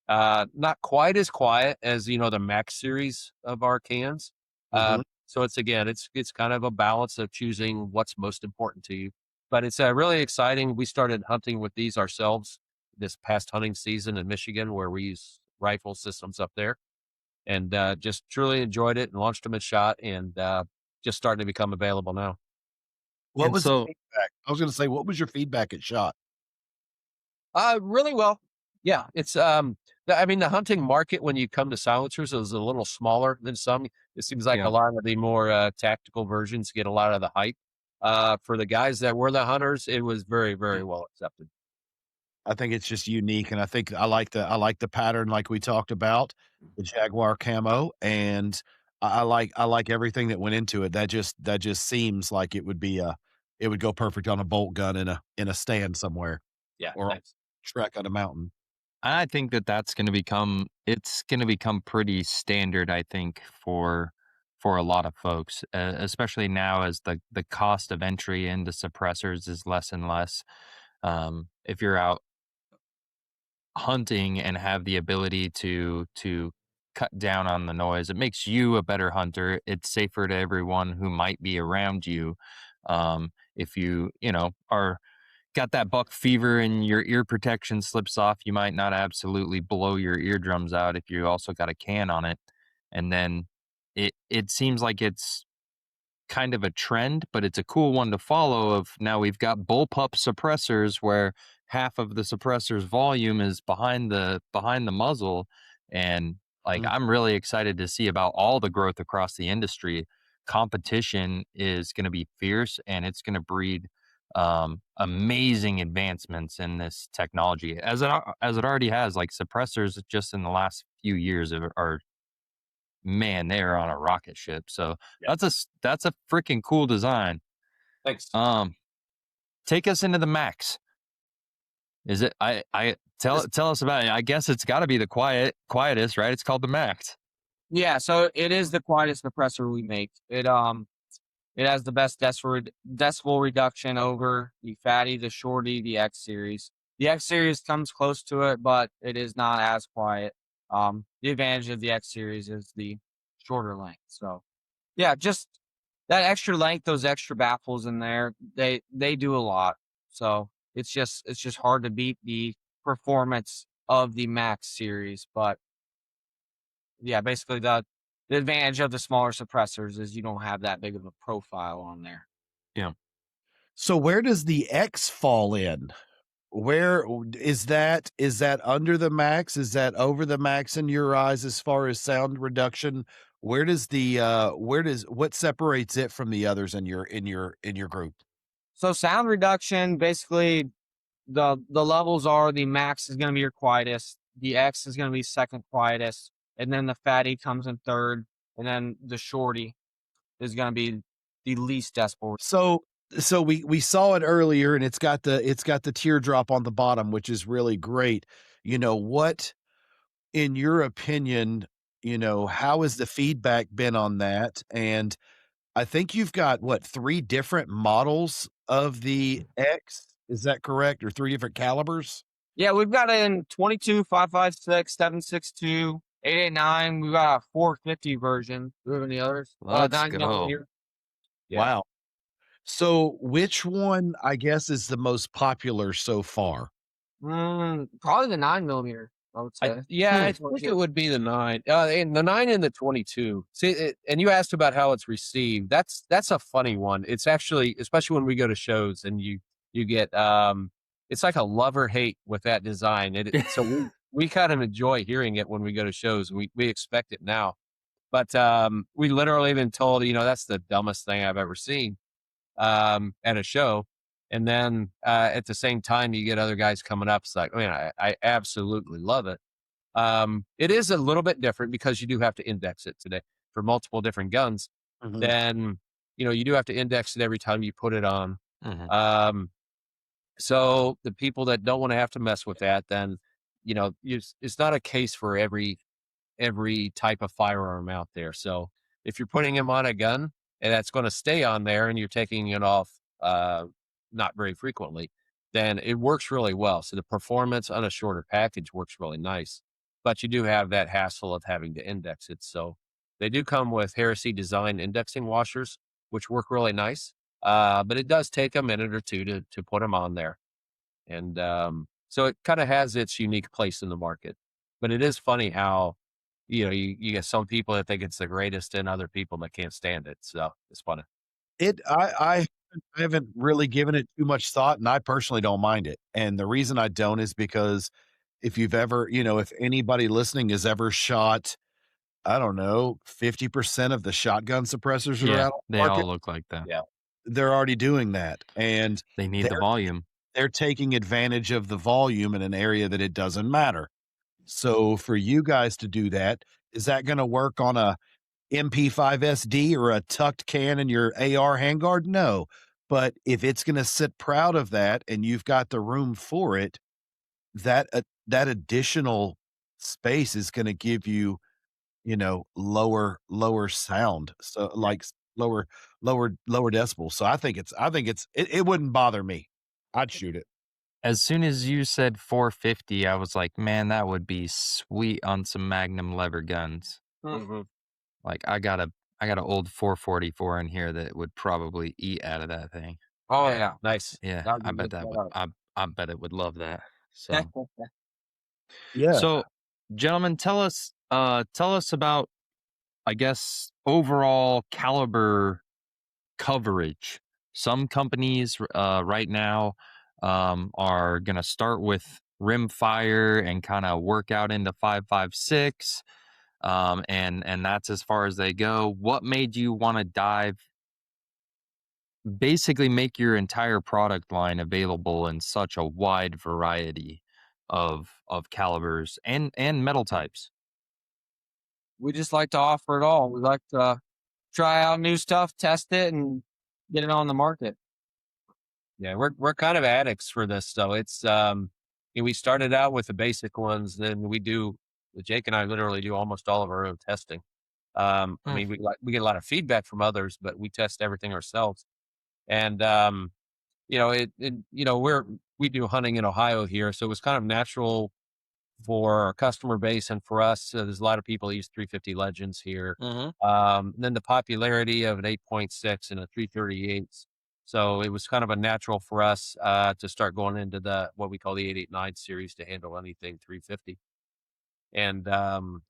[SPEAKER 3] Not quite as quiet as, the Max series of our cans. So it's kind of a balance of choosing what's most important to you. But it's really exciting. We started hunting with these ourselves this past hunting season in Michigan, where we use rifle systems up there, and just truly enjoyed it and launched them at SHOT, and just starting to become available now.
[SPEAKER 1] What was the feedback? I was going to say, what was your feedback at SHOT?
[SPEAKER 3] Really well. Yeah, it's I mean, the hunting market when you come to silencers is a little smaller than some. It seems like a lot of the more tactical versions get a lot of the hype. For the guys that were the hunters, it was very, very well accepted.
[SPEAKER 1] I think it's just unique, and I think I like the pattern like we talked about, the Jaguar camo, and I like everything that went into it. That just seems like it would go perfect on a bolt gun in a stand somewhere.
[SPEAKER 3] Yeah,
[SPEAKER 1] or
[SPEAKER 3] thanks.
[SPEAKER 1] trek on a mountain.
[SPEAKER 4] I think it's going to become pretty standard, I think, for a lot of folks, especially now as the cost of entry into suppressors is less and less. If you're out hunting and have the ability to cut down on the noise, it makes you a better hunter. It's safer to everyone who might be around you. If are got that buck fever and your ear protection slips off, you might not absolutely blow your eardrums out if you also got a can on it. And then it seems like it's kind of a trend, but it's a cool one to follow. Of now we've got bullpup suppressors where half of the suppressor's volume is behind the muzzle, and I'm really excited to see about all the growth across the industry. Competition is going to be fierce, and it's going to breed amazing advancements in this technology, as it already has. Like suppressors, just in the last few years, are man, they are on a rocket ship. So that's a freaking cool design.
[SPEAKER 3] Thanks.
[SPEAKER 4] Take us into the Max. Is it? Tell us about it. I guess it's got to be the quietest, right? It's called the Max.
[SPEAKER 2] Yeah, so it is the quietest suppressor we make. It has the best decibel reduction over the Fatty, the Shorty, the X series. The X series comes close to it, but it is not as quiet. The advantage of the X series is the shorter length. So, yeah, just that extra length, those extra baffles in there, they do a lot. So it's just hard to beat the performance of the Max series. But yeah, basically the advantage of the smaller suppressors is you don't have that big of a profile on there.
[SPEAKER 4] Yeah.
[SPEAKER 1] So where does the X fall in? Where is that? Is that under the Max? Is that over the Max in your eyes as far as sound reduction? Where does what separates it from the others in your group?
[SPEAKER 2] So sound reduction, basically the levels are the Max is going to be your quietest, the X is going to be second quietest, and then the Fatty comes in third, and then the Shorty is going to be the least decibel.
[SPEAKER 1] So we saw it earlier, and it's got the teardrop on the bottom, which is really great. What, in your opinion, how has the feedback been on that? And I think you've got, what, 3 different models of the X? Is that correct? Or 3 different calibers?
[SPEAKER 2] Yeah, we've got it in 22, 5.56, 7.62, 8.89. We've got a 450 version. Do we have any others?
[SPEAKER 4] Let's
[SPEAKER 2] 9
[SPEAKER 4] go.
[SPEAKER 2] millimeter. Yeah.
[SPEAKER 1] Wow. So which one, I guess, is the most popular so far?
[SPEAKER 2] Probably the 9 millimeter, I would say.
[SPEAKER 3] I think it would be the 9, and the 9 and the 22. See, and you asked about how it's received. That's a funny one. It's actually, especially when we go to shows and you get it's like a love or hate with that design. So we kind of enjoy hearing it when we go to shows. We expect it now, but we literally been told, that's the dumbest thing I've ever seen at a show. And then at the same time, you get other guys coming up. It's like, man, I absolutely love it. It is a little bit different because you do have to index it today for multiple different guns.
[SPEAKER 1] Mhm.
[SPEAKER 3] Then, you do have to index it every time you put it on.
[SPEAKER 4] Mhm.
[SPEAKER 3] So the people that don't want to have to mess with that, then, it's not a case for every type of firearm out there. So if you're putting them on a gun and that's going to stay on there and you're taking it off not very frequently, then it works really well. So the performance on a shorter package works really nice, but you do have that hassle of having to index it. So they do come with Heresy Design indexing washers, which work really nice. But it does take a minute or two to put them on there. And so it kind of has its unique place in the market. But it is funny how, you get some people that think it's the greatest and other people that can't stand it. So it's funny.
[SPEAKER 1] I haven't really given it too much thought, and I personally don't mind it. And the reason I don't is because if you've ever, if anybody listening has ever shot, I don't know, 50% of the shotgun suppressors that are
[SPEAKER 4] Yeah,
[SPEAKER 1] out on the
[SPEAKER 4] they all
[SPEAKER 1] market,
[SPEAKER 4] look like that.
[SPEAKER 3] Yeah.
[SPEAKER 1] they're already doing that. And
[SPEAKER 4] They need the volume.
[SPEAKER 1] they're taking advantage of the volume in an area that it doesn't matter. So for you guys to do that, is that going to work on a MP5 SD or a tucked can in your AR handguard? No. But if it's going to sit proud of that and you've got the room for it, that additional space is going to give you, lower sound. So like lower decibels. So it wouldn't bother me. I'd shoot it.
[SPEAKER 4] As soon as you said 450, I was like, man, that would be sweet on some Magnum lever guns.
[SPEAKER 3] Mhm.
[SPEAKER 4] Like I got an old 444 in here that would probably eat out of that thing.
[SPEAKER 3] Oh yeah, nice.
[SPEAKER 4] Yeah,
[SPEAKER 3] That would
[SPEAKER 4] I
[SPEAKER 3] be
[SPEAKER 4] bet
[SPEAKER 3] good
[SPEAKER 4] that would.
[SPEAKER 3] setup.
[SPEAKER 4] I bet it would love that. So,
[SPEAKER 1] Yeah.
[SPEAKER 4] so, gentlemen, tell us about, I guess, overall caliber coverage. Some companies right now are going to start with rim fire and kind of work out into 5.56, and that's as far as they go. What made you want to basically make your entire product line available in such a wide variety of calibers and metal types?
[SPEAKER 2] We just like to offer it all. We like to try out new stuff, test it, and get it on the market.
[SPEAKER 3] Yeah, we're kind of addicts for this though. It's we started out with the basic ones, then Jake and I literally do almost all of our own testing. I mean, we get a lot of feedback from others, but we test everything ourselves. And we do hunting in Ohio here, so it was kind of natural for our customer base and for us. There's a lot of people that use 350 Legends here. Then the popularity of an 8.6 and a 338. So it was kind of a natural for us to start going into what we call the 889 series to handle anything 350. And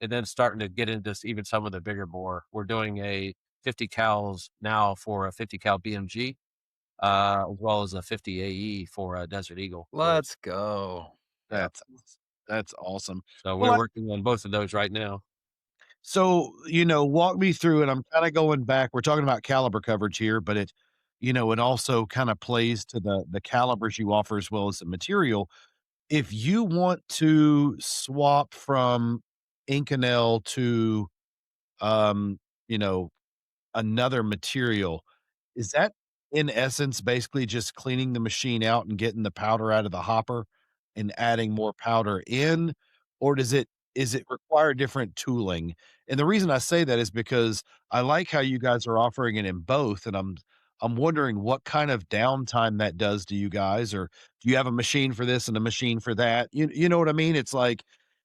[SPEAKER 3] then starting to get into even some of the bigger bore. We're doing a 50 cals now for a 50 cal BMG, as well as a 50 AE for a Desert Eagle.
[SPEAKER 4] Let's go.
[SPEAKER 1] That's awesome.
[SPEAKER 3] So
[SPEAKER 1] Well,
[SPEAKER 3] we're working on both of those right now.
[SPEAKER 1] So, walk me through it. I'm kind of going back. We're talking about caliber coverage here, but it also kind of plays to the calibers you offer as well as the material. If you want to swap from Inconel to, um, you know, another material, is that in essence basically just cleaning the machine out and getting the powder out of the hopper and adding more powder in? Or is it require different tooling? And the reason I say that is because I like how you guys are offering it in both, and I'm wondering what kind of downtime that does to you guys, or do you have a machine for this and a machine for that? You know what I mean? It's like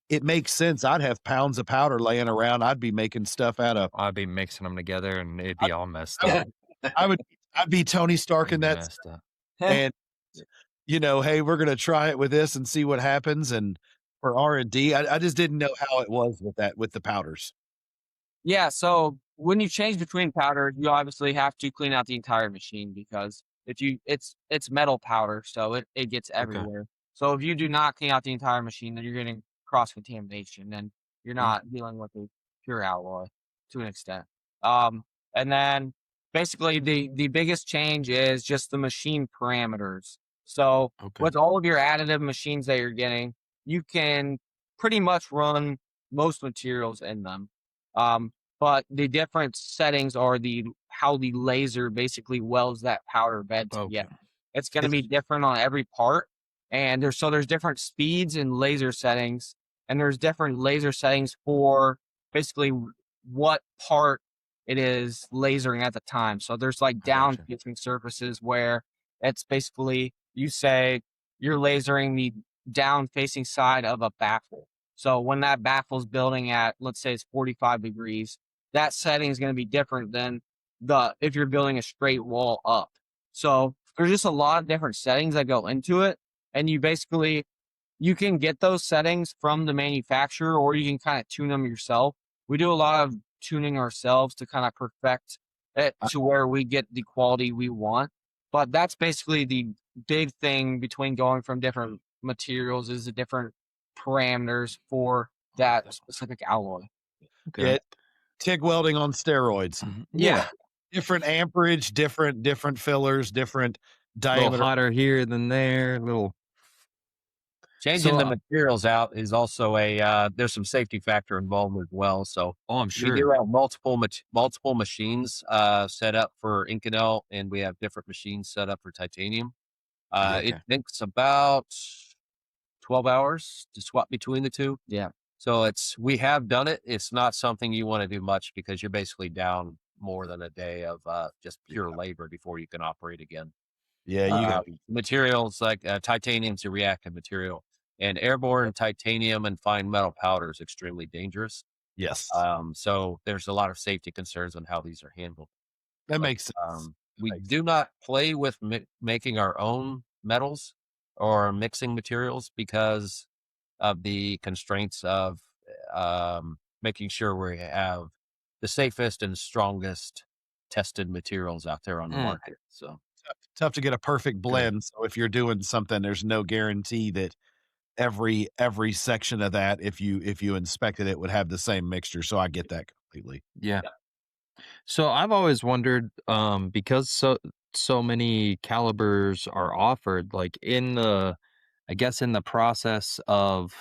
[SPEAKER 1] it makes sense. I'd have pounds of powder laying around. I'd be making stuff out of
[SPEAKER 4] I'd be mixing them together and it'd
[SPEAKER 1] I
[SPEAKER 4] be all messed
[SPEAKER 1] I
[SPEAKER 4] up.
[SPEAKER 1] I would I'd be Tony Stark in
[SPEAKER 4] It'd be
[SPEAKER 1] that
[SPEAKER 4] messed up.
[SPEAKER 1] and, hey, we're gonna try it with this and see what happens, and for R&D, I just didn't know how it was with that with the powders.
[SPEAKER 2] Yeah, so when you change between powder, you obviously have to clean out the entire machine because it's metal powder, so it gets everywhere. So if you do not clean out the entire machine, then you're getting cross contamination, and you're not dealing with a pure alloy to an extent. And then basically the biggest change is just the machine parameters. So with all of your additive machines that you're getting, you can pretty much run most materials in them. But the different settings are how the laser basically welds that powder bed together. It's going to be different on every part, and there's different speeds and laser settings, and there's different laser settings for basically what part it is lasering at the time. So there's like down facing surfaces where it's basically you say you're lasering the down facing side of a baffle. So when that baffle is building at, let's say it's 45 degrees, that setting is going to be different than if you're building a straight wall up. So there's just a lot of different settings that go into it. And you can get those settings from the manufacturer, or you can kind of tune them yourself. We do a lot of tuning ourselves to kind of perfect it to where we get the quality we want. But that's basically the big thing between going from different materials is the different parameters for that specific alloy.
[SPEAKER 1] Yeah, TIG welding on steroids.
[SPEAKER 4] Yeah.
[SPEAKER 1] Different amperage, different fillers, different
[SPEAKER 4] A little
[SPEAKER 1] diameter.
[SPEAKER 4] hotter here than there. Little
[SPEAKER 3] Changing the materials out is also there's some safety factor involved as well. So
[SPEAKER 4] I'm
[SPEAKER 3] we
[SPEAKER 4] sure.
[SPEAKER 3] do have multiple machines set up for Inconel, and we have different machines set up for titanium. It takes about 12 hours to swap between the two.
[SPEAKER 2] Yeah.
[SPEAKER 3] So we have done it. It's not something you want to do much because you're basically down more than a day of just pure labor before you can operate again.
[SPEAKER 1] Yeah,
[SPEAKER 3] materials like titanium's a reactive material, and airborne titanium and fine metal powder is extremely dangerous.
[SPEAKER 1] Yes.
[SPEAKER 3] So there's a lot of safety concerns on how these are handled.
[SPEAKER 1] That makes sense.
[SPEAKER 3] We do not play with making our own metals or mixing materials because of the constraints of making sure we have the safest and strongest tested materials out there on the market. So
[SPEAKER 1] tough to get a perfect blend. So if you're doing something, there's no guarantee that every section of that, if you inspected it, would have the same mixture. So I get that completely.
[SPEAKER 4] Yeah. So I've always wondered, because so many calibers are offered, like in the process of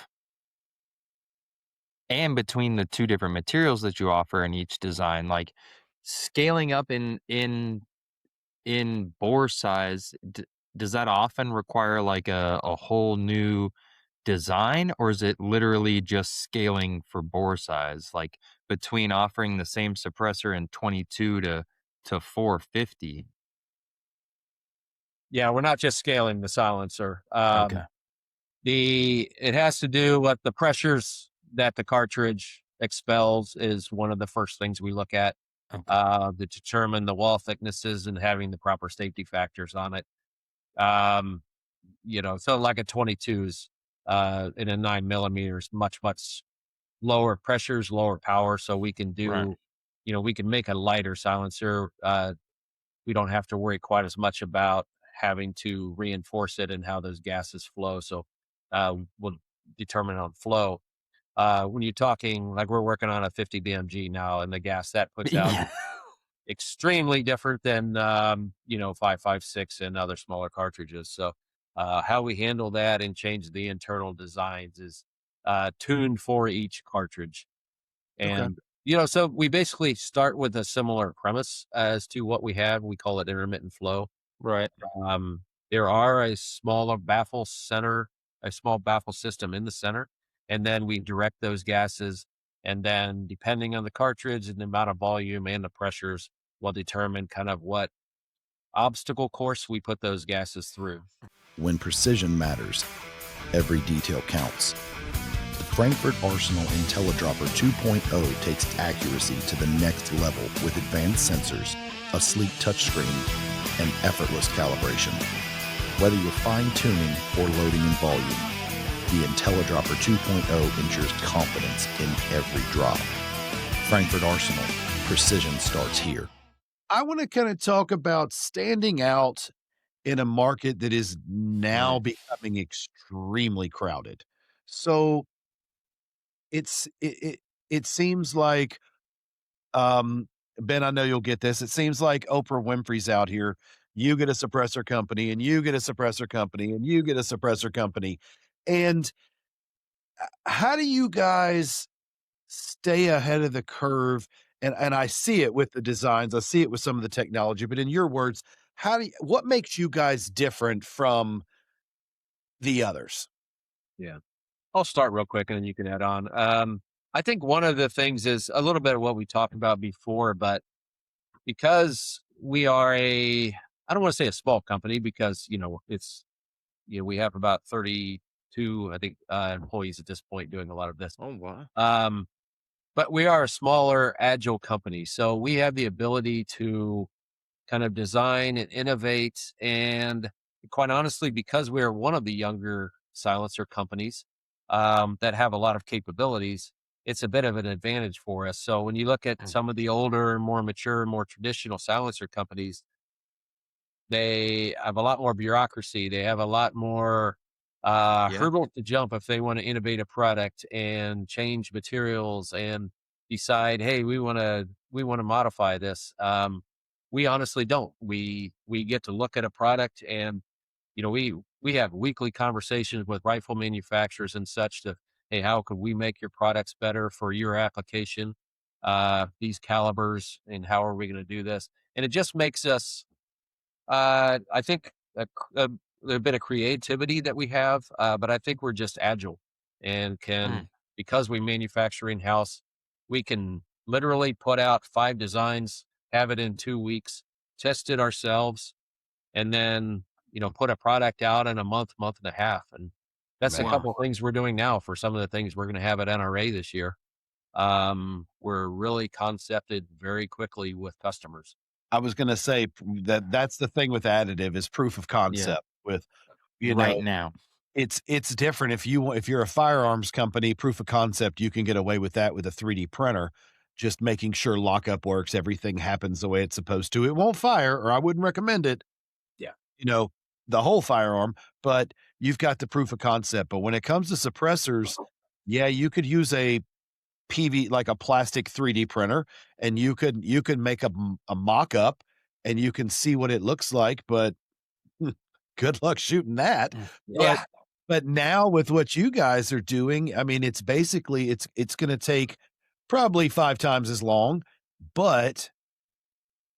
[SPEAKER 4] and between the two different materials that you offer in each design, like scaling up in bore size, does that often require like a whole new design, or is it literally just scaling for bore size, like between offering the same suppressor in 22 to 450?
[SPEAKER 3] yeah, we're not just scaling the silencer.
[SPEAKER 4] Okay.
[SPEAKER 3] It has to do with the pressures that the cartridge expels is one of the first things we look at to determine the wall thicknesses and having the proper safety factors on it. So like a 22s in a 9 millimeters, much lower pressures, lower power, so we can do, we can make a lighter silencer. We don't have to worry quite as much about having to reinforce it and how those gases flow. So we'll determine on flow. When you're talking, like we're working on a 50 BMG now, and the gas that puts out extremely different than 5.56 and other smaller cartridges. So how we handle that and change the internal designs is tuned for each cartridge. And so we basically start with a similar premise as to what we have. We call it intermittent flow.
[SPEAKER 4] Right.
[SPEAKER 3] There are a small baffle system in the center, and then we direct those gases, and then depending on the cartridge and the amount of volume and the pressures will determine kind of what obstacle course we put those gases through.
[SPEAKER 5] When precision matters, every detail counts. The Frankfurt Arsenal IntelliDropper 2.0 takes accuracy to the next level with advanced sensors, a sleek touchscreen, and effortless calibration. Whether you're fine-tuning or loading in volume, the IntelliDropper 2.0 ensures confidence in every drop. Frankfurt Arsenal, precision starts here.
[SPEAKER 1] I want to kind of talk about standing out in a market that is now
[SPEAKER 6] Right.
[SPEAKER 1] becoming extremely crowded. So it's it seems like, um, Ben, I know you'll get this. It seems like Oprah Winfrey's out here. You get a suppressor company, and you get a suppressor company, and you get a suppressor company. And how do you guys stay ahead of the curve? And I see it with the designs, I see it with some of the technology, but in your words, what makes you guys different from the others?
[SPEAKER 3] Yeah. I'll start real quick and then you can add on. I think one of the things is a little bit of what we talked about before, but because we are I don't want to say a small company because, we have about 32, I think, employees at this point doing a lot of this.
[SPEAKER 6] Oh wow.
[SPEAKER 3] Um, but we are a smaller, agile company. So we have the ability to kind of design and innovate. And quite honestly, because we're one of the younger silencer companies that have a lot of capabilities, it's a bit of an advantage for us. So when you look at
[SPEAKER 6] Mm.
[SPEAKER 3] some of the older, more mature, more traditional silencer companies, they have a lot more bureaucracy. They have a lot more
[SPEAKER 6] Yeah.
[SPEAKER 3] hurdles to jump if they want to innovate a product and change materials and decide, hey, we want to modify this. We honestly don't. We get to look at a product and we have weekly conversations with rifle manufacturers and such to, hey, how could we make your products better for your application, these calibers, and how are we going to do this? And it just makes us I think a bit of creativity that we have, but I think we're just agile and
[SPEAKER 6] Mm.
[SPEAKER 3] because we manufacture in house, we can literally put out 5 designs, have it in 2 weeks, test it ourselves, and then, put a product out in a month, month and a half. And that's a
[SPEAKER 6] Wow.
[SPEAKER 3] couple of things we're doing now for some of the things we're going to have at NRA this year. We're really concepted very quickly with customers.
[SPEAKER 1] I was gonna say that's the thing with additive is proof of
[SPEAKER 6] Yeah.
[SPEAKER 1] concept with, you
[SPEAKER 6] Right
[SPEAKER 1] know,
[SPEAKER 6] now.
[SPEAKER 1] it's different if you're a firearms company, proof of concept, you can get away with that with a 3D printer, just making sure lockup works, everything happens the way it's supposed to. It won't fire, or I wouldn't recommend it,
[SPEAKER 3] Yeah.
[SPEAKER 1] you know, the whole firearm, but you've got the proof of concept. But when it comes to suppressors, yeah, you could use a like a plastic 3D printer, and you could make a mock-up, and you can see what it looks like, but good luck shooting that.
[SPEAKER 6] Mm.
[SPEAKER 1] But
[SPEAKER 3] Yeah.
[SPEAKER 1] but now with what you guys are doing, I mean, it's basically it's gonna take probably 5 times as long, but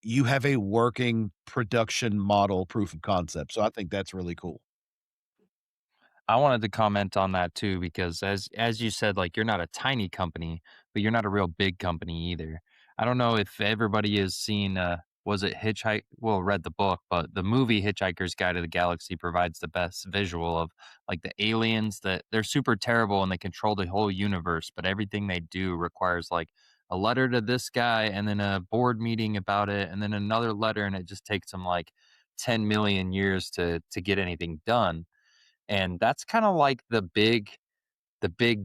[SPEAKER 1] you have a working production model proof of concept, so I think that's really cool.
[SPEAKER 4] I wanted to comment on that too because as you said, like you're not a tiny company, but you're not a real big company either. I don't know if everybody has seen was it Hitchhike well read the book, but the movie Hitchhiker's Guide to the Galaxy provides the best visual of like the aliens that they're super terrible and they control the whole universe, but everything they do requires like a letter to this guy and then a board meeting about it and then another letter and it just takes them like 10 million years to get anything done, and that's kind of like the big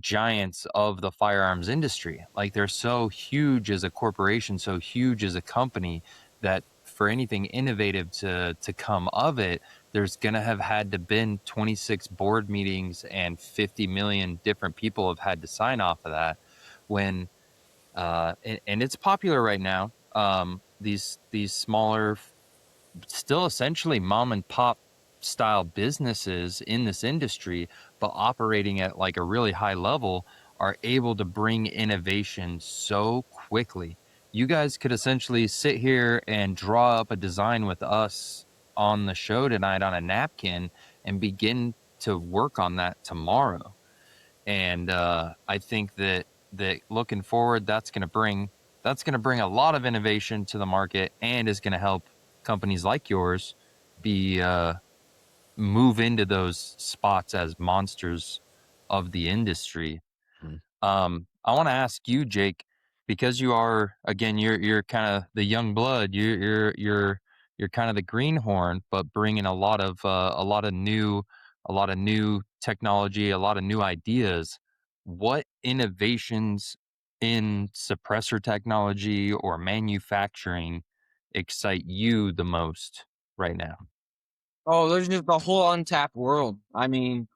[SPEAKER 4] giants of the firearms industry. Like they're so huge as a corporation, so huge as a company that for anything innovative to come of it, there's gonna have had to been 26 board meetings and 50 million different people have had to sign off of that. When and it's popular right now. These smaller, still essentially mom and pop style businesses in this industry, but operating at like a really high level, are able to bring innovation so quickly. You guys could essentially sit here and draw up a design with us on the show tonight on a napkin and begin to work on that tomorrow. And I think that looking forward, that's gonna bring a lot of innovation to the market and is gonna help companies like yours be move into those spots as monsters of the industry.
[SPEAKER 6] Mm.
[SPEAKER 4] I want to ask you, Jake, because you are again, you're kind of the young blood. You're kind of the greenhorn, but bringing a lot of new technology, a lot of new ideas. What innovations in suppressor technology or manufacturing excite you the most right now?
[SPEAKER 2] Oh, there's just a whole untapped world. I mean,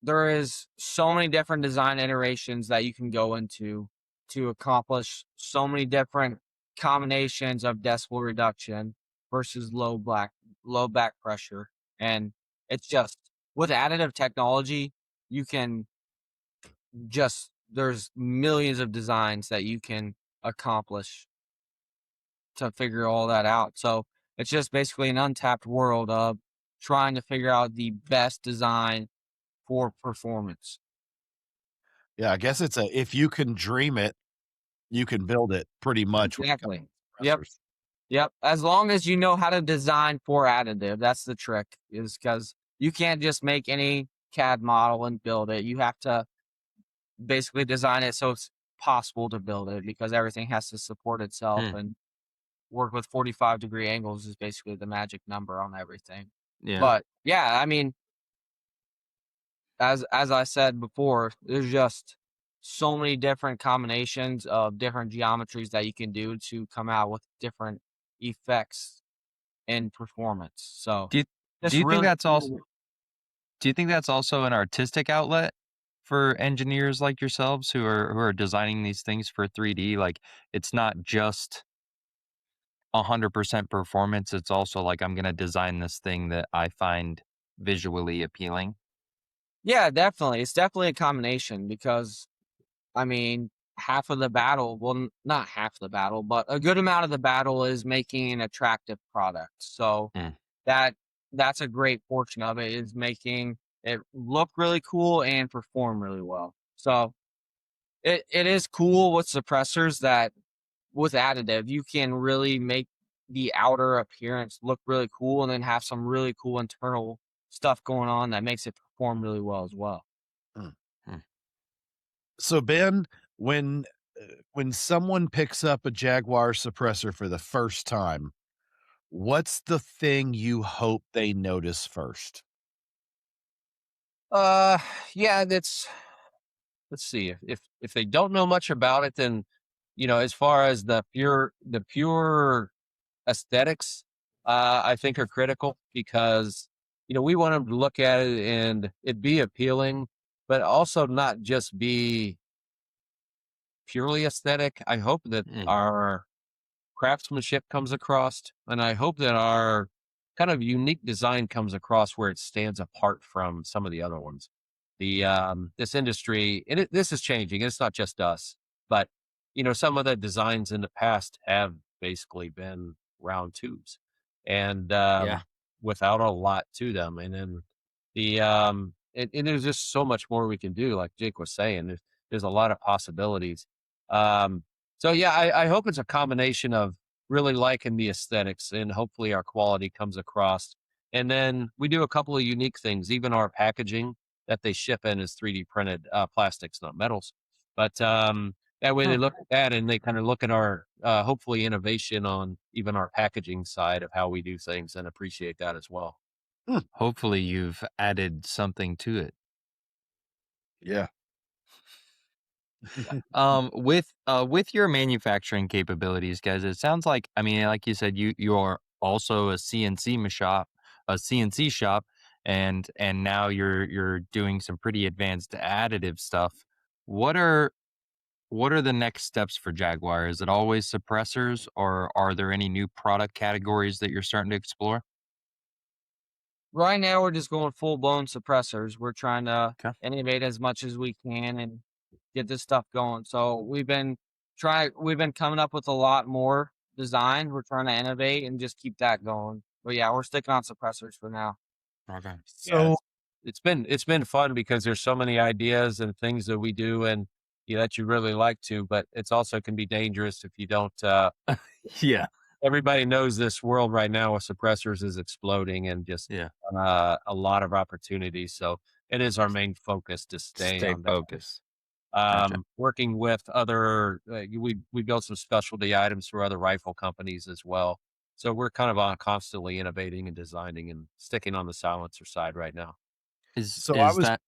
[SPEAKER 2] there is so many different design iterations that you can go into to accomplish so many different combinations of decibel reduction versus low back pressure. And it's just with additive technology, you can just there's millions of designs that you can accomplish to figure all that out. So it's just basically an untapped world of trying to figure out the best design for performance.
[SPEAKER 1] Yeah, I guess it's if you can dream it, you can build it pretty much when it comes
[SPEAKER 2] Exactly.
[SPEAKER 1] to
[SPEAKER 2] Yep.
[SPEAKER 1] compressors.
[SPEAKER 2] Yep. As long as you know how to design for additive, that's the trick, is because you can't just make any CAD model and build it. You have to basically design it so it's possible to build it, because everything has to support itself and work with 45-degree angles is basically the magic number on everything.
[SPEAKER 4] Yeah.
[SPEAKER 2] But yeah, I mean, as I said before, there's just so many different combinations of different geometries that you can do to come out with different effects in performance. So
[SPEAKER 4] Do you,
[SPEAKER 2] just
[SPEAKER 4] do you think
[SPEAKER 2] really
[SPEAKER 4] that's also
[SPEAKER 2] cool.
[SPEAKER 4] do you think that's also an artistic outlet for engineers like yourselves who are designing these things for 3D? Like, it's not just 100% performance, it's also like, I'm gonna design this thing that I find visually appealing.
[SPEAKER 2] Yeah, definitely. It's definitely a combination, because I mean, half of the battle, well, not half the battle, but a good amount of the battle is making an attractive product. So
[SPEAKER 4] Mm.
[SPEAKER 2] that that's a great portion of it, is making it look really cool and perform really well. So it is cool with suppressors that with additive, you can really make the outer appearance look really cool and then have some really cool internal stuff going on that makes it perform really well as well.
[SPEAKER 1] Mm.
[SPEAKER 4] Hmm.
[SPEAKER 1] So Ben, when someone picks up a Jaguar suppressor for the first time, what's the thing you hope they notice first?
[SPEAKER 3] Uh, yeah, that's let's see if they don't know much about it, then as far as the pure aesthetics, I think are critical because we want them to look at it and it be appealing, but also not just be purely aesthetic. I hope that
[SPEAKER 4] Mm.
[SPEAKER 3] our craftsmanship comes across, and I hope that our kind of unique design comes across where it stands apart from some of the other ones. This industry, and this is changing. It's not just us, but some of the designs in the past have basically been round tubes, and
[SPEAKER 4] Yeah.
[SPEAKER 3] without a lot to them. And then and there's just so much more we can do. Like Jake was saying, there's a lot of possibilities. Um, so yeah, I hope it's a combination of really liking the aesthetics and hopefully our quality comes across. And then we do a couple of unique things. Even our packaging that they ship in is 3D printed plastics, not metals. But that way they look at that and they kind of look at our hopefully innovation on even our packaging side of how we do things and appreciate that as well.
[SPEAKER 4] Hopefully you've added something to it.
[SPEAKER 1] Yeah.
[SPEAKER 4] With your manufacturing capabilities, guys, it sounds like, I mean, like you said, you are also a CNC shop, and now you're doing some pretty advanced additive stuff. What are the next steps for Jaguar? Is it always suppressors, or are there any new product categories that you're starting to explore?
[SPEAKER 2] Right now, we're just going full blown suppressors. We're trying to
[SPEAKER 4] Okay.
[SPEAKER 2] innovate as much as we can and get this stuff going. So we've been coming up with a lot more design. We're trying to innovate and just keep that going. But yeah, we're sticking on suppressors for now.
[SPEAKER 4] Okay.
[SPEAKER 3] Yeah,
[SPEAKER 1] So
[SPEAKER 3] it's been fun because there's so many ideas and things that we do and that you really like to, but it's also can be dangerous if you don't.
[SPEAKER 4] Yeah.
[SPEAKER 3] Everybody knows this world right now with suppressors is exploding and just
[SPEAKER 4] Yeah.
[SPEAKER 3] a lot of opportunities. So it is our main focus to stay
[SPEAKER 4] Stay
[SPEAKER 3] on that.
[SPEAKER 4] focused. Gotcha.
[SPEAKER 3] Working with other, we built some specialty items for other rifle companies as well. So we're kind of on constantly innovating and designing and sticking on the silencer side right now.
[SPEAKER 4] Is
[SPEAKER 1] so I
[SPEAKER 4] is
[SPEAKER 1] was
[SPEAKER 4] that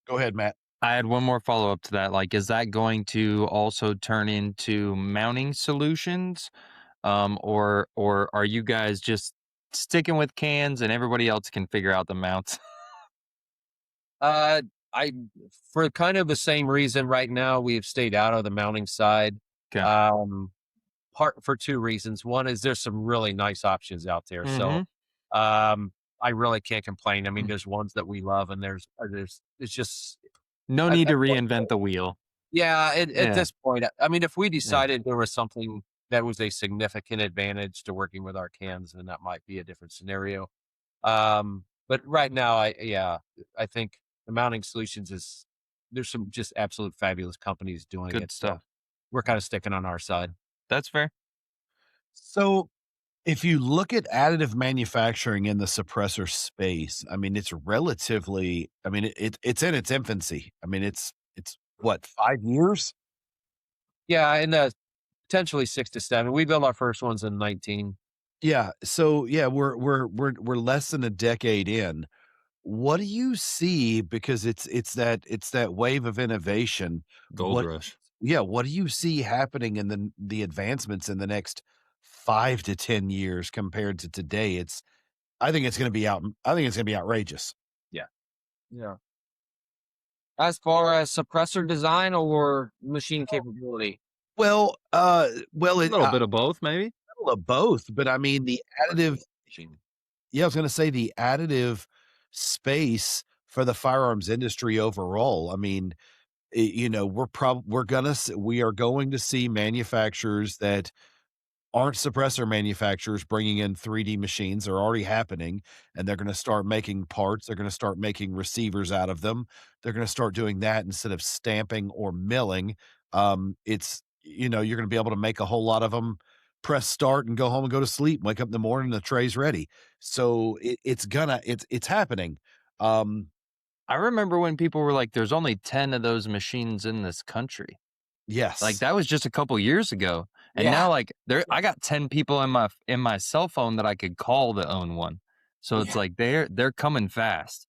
[SPEAKER 1] Go ahead, Matt.
[SPEAKER 4] I had one more follow up to that. Like, is that going to also turn into mounting solutions? Or are you guys just sticking with cans and everybody else can figure out the mounts?
[SPEAKER 3] I for kind of the same reason right now we've stayed out of the mounting side.
[SPEAKER 4] Okay.
[SPEAKER 3] Part for two reasons. One is there's some really nice options out there. So
[SPEAKER 4] Mhm.
[SPEAKER 3] I really can't complain. I mean, there's ones that we love and there's it's just
[SPEAKER 4] No need to reinvent the wheel.
[SPEAKER 3] yeah, at
[SPEAKER 4] Yeah.
[SPEAKER 3] this point, I mean, if we decided there was something that was a significant advantage to working with our cans, then that might be a different scenario. But right now, I think the mounting solutions is there's some just absolute fabulous companies doing
[SPEAKER 4] Good
[SPEAKER 3] it. So
[SPEAKER 4] stuff.
[SPEAKER 3] we're kind of sticking on our side.
[SPEAKER 4] That's fair.
[SPEAKER 1] So, if you look at additive manufacturing in the suppressor space, I mean, it's relatively I mean, it's in its infancy. I mean, it's what, 5 years?
[SPEAKER 3] Yeah, and potentially 6 to 7. We built our first ones in 19.
[SPEAKER 1] Yeah, so, yeah, we're less than a decade in. What do you see because it's that wave of innovation.
[SPEAKER 4] Gold
[SPEAKER 1] What
[SPEAKER 4] rush.
[SPEAKER 1] Yeah, what do you see happening in the advancements in the next 5 to 10 years compared to today? I think it's gonna be outrageous.
[SPEAKER 3] Yeah.
[SPEAKER 2] Yeah. As far as suppressor design or machine capability?
[SPEAKER 1] Well,
[SPEAKER 4] A
[SPEAKER 1] it
[SPEAKER 4] little bit of both, maybe.
[SPEAKER 1] little of both, but I mean, the additive yeah, I was gonna say the additive space for the firearms industry overall. I mean, we are going to see manufacturers that aren't suppressor manufacturers bringing in 3D machines. Are already happening, and they're gonna start making parts. They're gonna start making receivers out of them. They're gonna start doing that instead of stamping or milling. You're gonna be able to make a whole lot of them. Press start and go home and go to sleep. Wake up in the morning, the tray's ready. So it's happening. Um,
[SPEAKER 4] I remember when people were like, there's only 10 of those machines in this country. Like
[SPEAKER 1] yes.
[SPEAKER 4] that was just a couple years ago. And
[SPEAKER 1] Yeah.
[SPEAKER 4] now like I got 10 people in my cell phone that I could call that own one. So it's
[SPEAKER 1] Yeah.
[SPEAKER 4] like they're coming fast.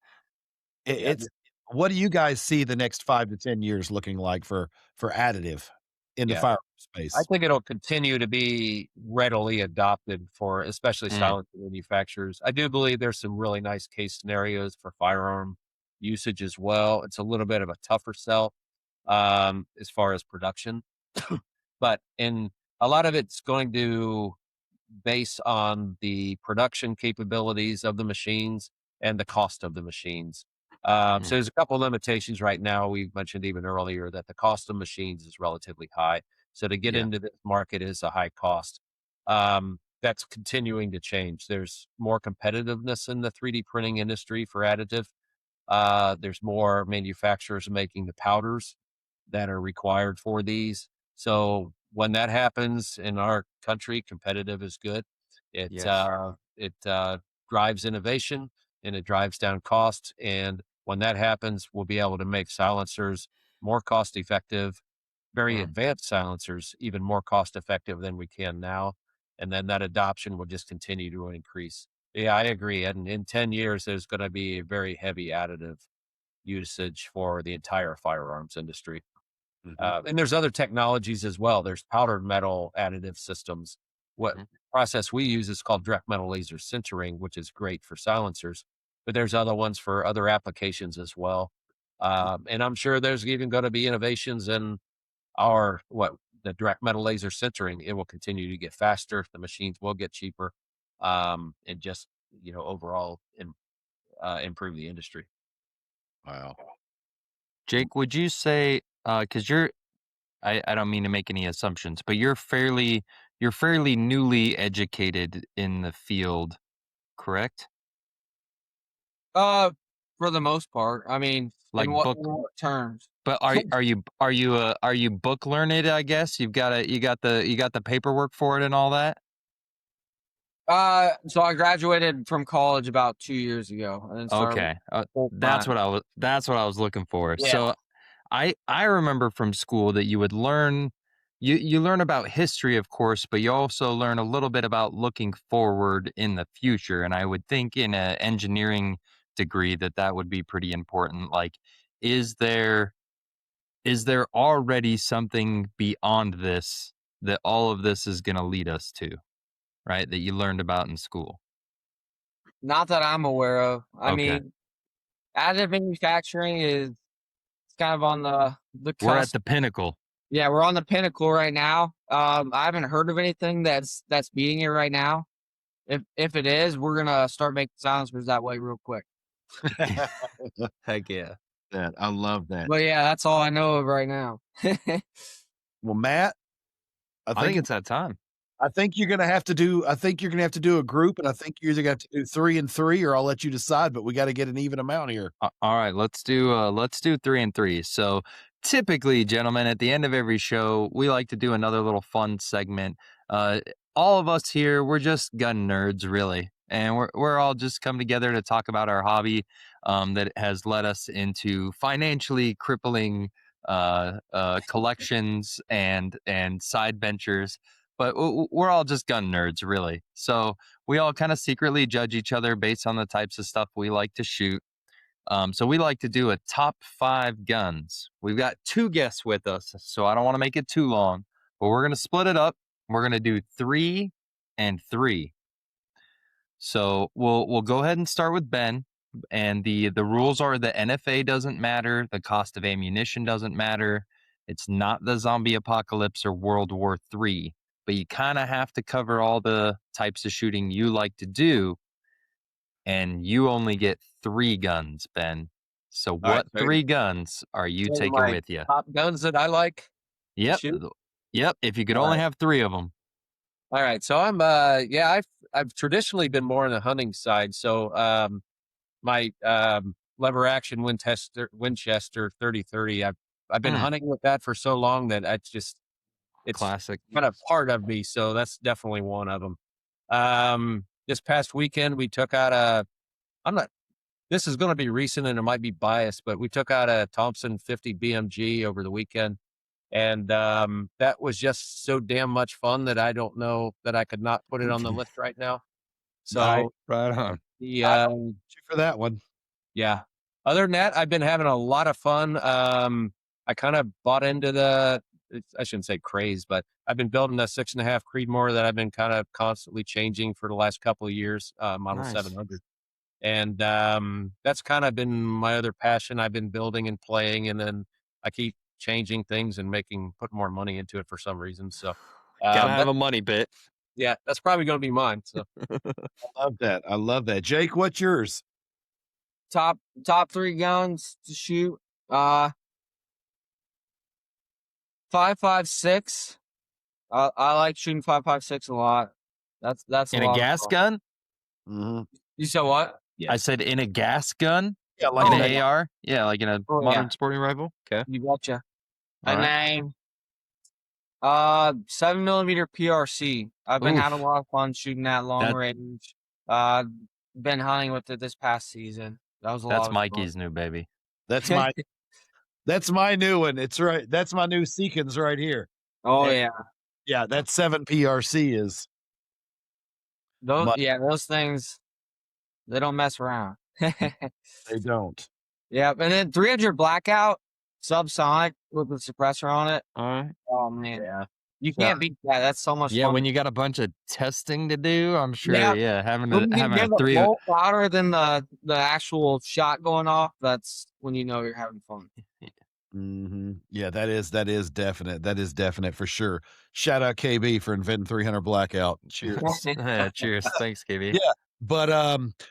[SPEAKER 3] Yeah.
[SPEAKER 1] It's what do you guys see the next 5 to 10 years looking like for additive in the
[SPEAKER 3] Yeah.
[SPEAKER 1] firearm
[SPEAKER 3] I
[SPEAKER 1] space?
[SPEAKER 3] think it'll continue to be readily adopted for especially
[SPEAKER 4] Mm,
[SPEAKER 3] silencer manufacturers. I do believe there's some really nice case scenarios for firearm usage as well. It's a little bit of a tougher sell as far as production, but in a lot of it's going to base on the production capabilities of the machines and the cost of the machines.
[SPEAKER 4] mm,
[SPEAKER 3] So there's a couple of limitations right now. We mentioned even earlier that the cost of machines is relatively high. So to get
[SPEAKER 4] yeah.
[SPEAKER 3] into this market is a high cost. That's continuing to change. There's more competitiveness in the 3D printing industry for additive. There's more manufacturers making the powders that are required for these. So when that happens in our country, competitive is good.
[SPEAKER 4] Yes.
[SPEAKER 3] It drives innovation and it drives down costs. And when that happens, we'll be able to make silencers more cost effective, very
[SPEAKER 4] Mm.
[SPEAKER 3] advanced silencers, even more cost effective than we can now. And then that adoption will just continue to increase. Yeah, I agree. And in 10 years, there's going to be a very heavy additive usage for the entire firearms industry.
[SPEAKER 1] Mhm.
[SPEAKER 3] And there's other technologies as well. There's powdered metal additive systems. What
[SPEAKER 4] Mhm.
[SPEAKER 3] process we use is called direct metal laser sintering, which is great for silencers, but there's other ones for other applications as well. And I'm sure there's even going to be innovations in the direct metal laser sintering. It will continue to get faster. The machines will get cheaper, and just overall improve the industry.
[SPEAKER 1] Wow.
[SPEAKER 4] Jake, would you say cuz I don't mean to make any assumptions, but you're fairly newly educated in the field, correct?
[SPEAKER 2] Uh, for the most part. I mean,
[SPEAKER 4] Like
[SPEAKER 2] in
[SPEAKER 4] book
[SPEAKER 2] what terms?
[SPEAKER 4] but are you book learned, I guess? You got the paperwork for it and all that?
[SPEAKER 2] So I graduated from college about 2 years ago and then started
[SPEAKER 4] Okay.
[SPEAKER 2] full time.
[SPEAKER 4] That's what I was looking for.
[SPEAKER 2] Yeah.
[SPEAKER 4] So I remember from school that you would learn you learn about history, of course, but you also learn a little bit about looking forward in the future. And I would think in an engineering degree that would be pretty important. Like, is there is there already something beyond this that all of this is going to lead us to, right? That you learned about in school.
[SPEAKER 2] Not that I'm aware of. I
[SPEAKER 4] Okay.
[SPEAKER 2] mean, additive manufacturing is kind of on the
[SPEAKER 4] We're at
[SPEAKER 2] cusp.
[SPEAKER 4] the pinnacle.
[SPEAKER 2] Yeah, we're on the pinnacle right now. I haven't heard of anything that's beating it right now. If it is, we're gonna start making silencers that way real quick.
[SPEAKER 4] Heck yeah.
[SPEAKER 1] I love that.
[SPEAKER 2] But yeah, that's all I know of right now.
[SPEAKER 1] Well, Matt,
[SPEAKER 4] I think it's that time.
[SPEAKER 1] I think you're gonna have to do a group, and I think you're either gonna have to do 3 and 3, or I'll let you decide. But we got to get an even amount here.
[SPEAKER 4] All right, let's do 3 and 3. So typically, gentlemen, at the end of every show, we like to do another little fun segment. All of us here, we're just gun nerds, really, and we're all just come together to talk about our hobby that has led us into financially crippling collections and side ventures. But we're all just gun nerds, really. So we all kind of secretly judge each other based on the types of stuff we like to shoot. So we like to do a top 5 guns. We've got 2 guests with us, so I don't want to make it too long, but we're going to split it up. We're going to do 3 and 3. So we'll go ahead and start with Ben. And the rules are the NFA doesn't matter. The cost of ammunition doesn't matter. It's not the zombie apocalypse or World War III, but you kind of have to cover all the types of shooting you like to do. And you only get 3 guns, Ben. So what 3 guns are you
[SPEAKER 2] So
[SPEAKER 4] taking
[SPEAKER 2] my
[SPEAKER 4] with you?
[SPEAKER 3] Top guns that I like. to
[SPEAKER 4] Yep.
[SPEAKER 3] shoot?
[SPEAKER 4] Yep. If you could
[SPEAKER 3] All
[SPEAKER 4] only
[SPEAKER 3] right.
[SPEAKER 4] have 3 of them.
[SPEAKER 3] All right. So I'm I've traditionally been more on the hunting side. So my lever action Winchester 3030. I've been hunting with that for so long that it's
[SPEAKER 4] Classic.
[SPEAKER 3] kind of part of me. So that's definitely one of them. This past weekend we took out this is going to be recent and it might be biased, but we took out a Thompson 50 BMG over the weekend. And that was just so damn much fun that I don't know that I could not put it on the list right now. So
[SPEAKER 4] Right on.
[SPEAKER 1] You for that one.
[SPEAKER 3] yeah. Other than that, I've been having a lot of fun. I kind of bought into I shouldn't say craze, but I've been building a 6.5 Creedmoor that I've been kind of constantly changing for the last couple of years, model
[SPEAKER 4] Nice.
[SPEAKER 3] 700. And that's kind of been my other passion. I've been building and playing, and then I keep changing things and put more money into it for some reason. So
[SPEAKER 4] Gotta have a money bit.
[SPEAKER 3] yeah, that's probably going to be mine. So
[SPEAKER 1] I love that. Jake, what's yours?
[SPEAKER 2] top 3 guns to shoot. 5.56. I like shooting 5.56 a lot. That's
[SPEAKER 4] In
[SPEAKER 2] a
[SPEAKER 4] a
[SPEAKER 2] lot of
[SPEAKER 4] gas
[SPEAKER 2] fun.
[SPEAKER 4] gun?
[SPEAKER 1] Mm-hmm.
[SPEAKER 2] You said what?
[SPEAKER 4] I said in a gas gun?
[SPEAKER 1] Yeah,
[SPEAKER 2] Oh,
[SPEAKER 1] like
[SPEAKER 4] In
[SPEAKER 1] an
[SPEAKER 4] an AR? Yeah, like in a
[SPEAKER 2] Oh,
[SPEAKER 4] modern
[SPEAKER 2] yeah.
[SPEAKER 4] sporting rifle? Okay.
[SPEAKER 2] You betcha.
[SPEAKER 4] All
[SPEAKER 2] And
[SPEAKER 4] right.
[SPEAKER 2] then 7mm PRC. I've been having a lot of fun shooting that long range. Been hunting with it this past season. That was a lot
[SPEAKER 4] That's
[SPEAKER 2] of
[SPEAKER 4] Mikey's new baby.
[SPEAKER 1] That's my new one. It's right. That's my new Seekins right here.
[SPEAKER 2] Oh
[SPEAKER 1] And-
[SPEAKER 2] yeah.
[SPEAKER 1] Yeah, that 7 PRC is.
[SPEAKER 2] Those things, they don't mess around.
[SPEAKER 1] They don't.
[SPEAKER 2] Yeah, and then 300 blackout subsonic with the suppressor on it.
[SPEAKER 4] All right.
[SPEAKER 2] Oh man,
[SPEAKER 3] yeah,
[SPEAKER 2] you can't beat that. That's so much
[SPEAKER 4] Yeah,
[SPEAKER 2] fun.
[SPEAKER 4] when you got a bunch of testing to do, I'm sure.
[SPEAKER 2] Yeah.
[SPEAKER 4] Yeah, having
[SPEAKER 2] When you
[SPEAKER 4] a
[SPEAKER 2] get the
[SPEAKER 4] 3.
[SPEAKER 2] bolt louder than the actual shot going off, that's when you know you're having fun.
[SPEAKER 1] Mm-hmm. Yeah, that is definite. That is definite for sure. Shout out KB for inventing 300 blackout. Cheers.
[SPEAKER 4] Yeah, cheers. Thanks, KB.
[SPEAKER 1] Yeah. But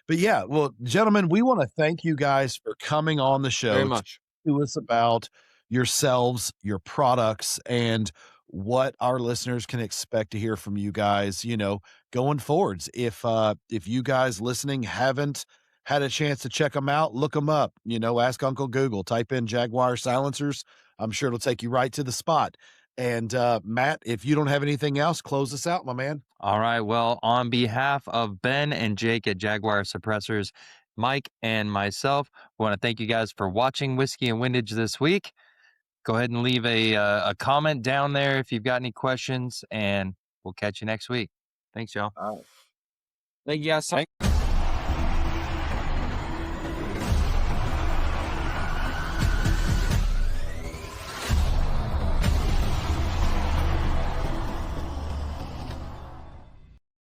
[SPEAKER 1] yeah, well, gentlemen, we want to thank you guys for coming on the show
[SPEAKER 4] Very much.
[SPEAKER 1] to us about yourselves, your products, and what our listeners can expect to hear from you guys, going forwards. If you guys listening haven't had a chance to check them out, look them up, ask Uncle Google, type in Jaguar Silencers. I'm sure it'll take you right to the spot. And Matt, if you don't have anything else, close us out, my man.
[SPEAKER 4] All right. Well, on behalf of Ben and Jake at Jaguar Suppressors, Mike and myself, we want to thank you guys for watching Whiskey and Windage this week. Go ahead and leave a comment down there if you've got any questions, and we'll catch you next week. Thanks, y'all.
[SPEAKER 2] Thank you guys.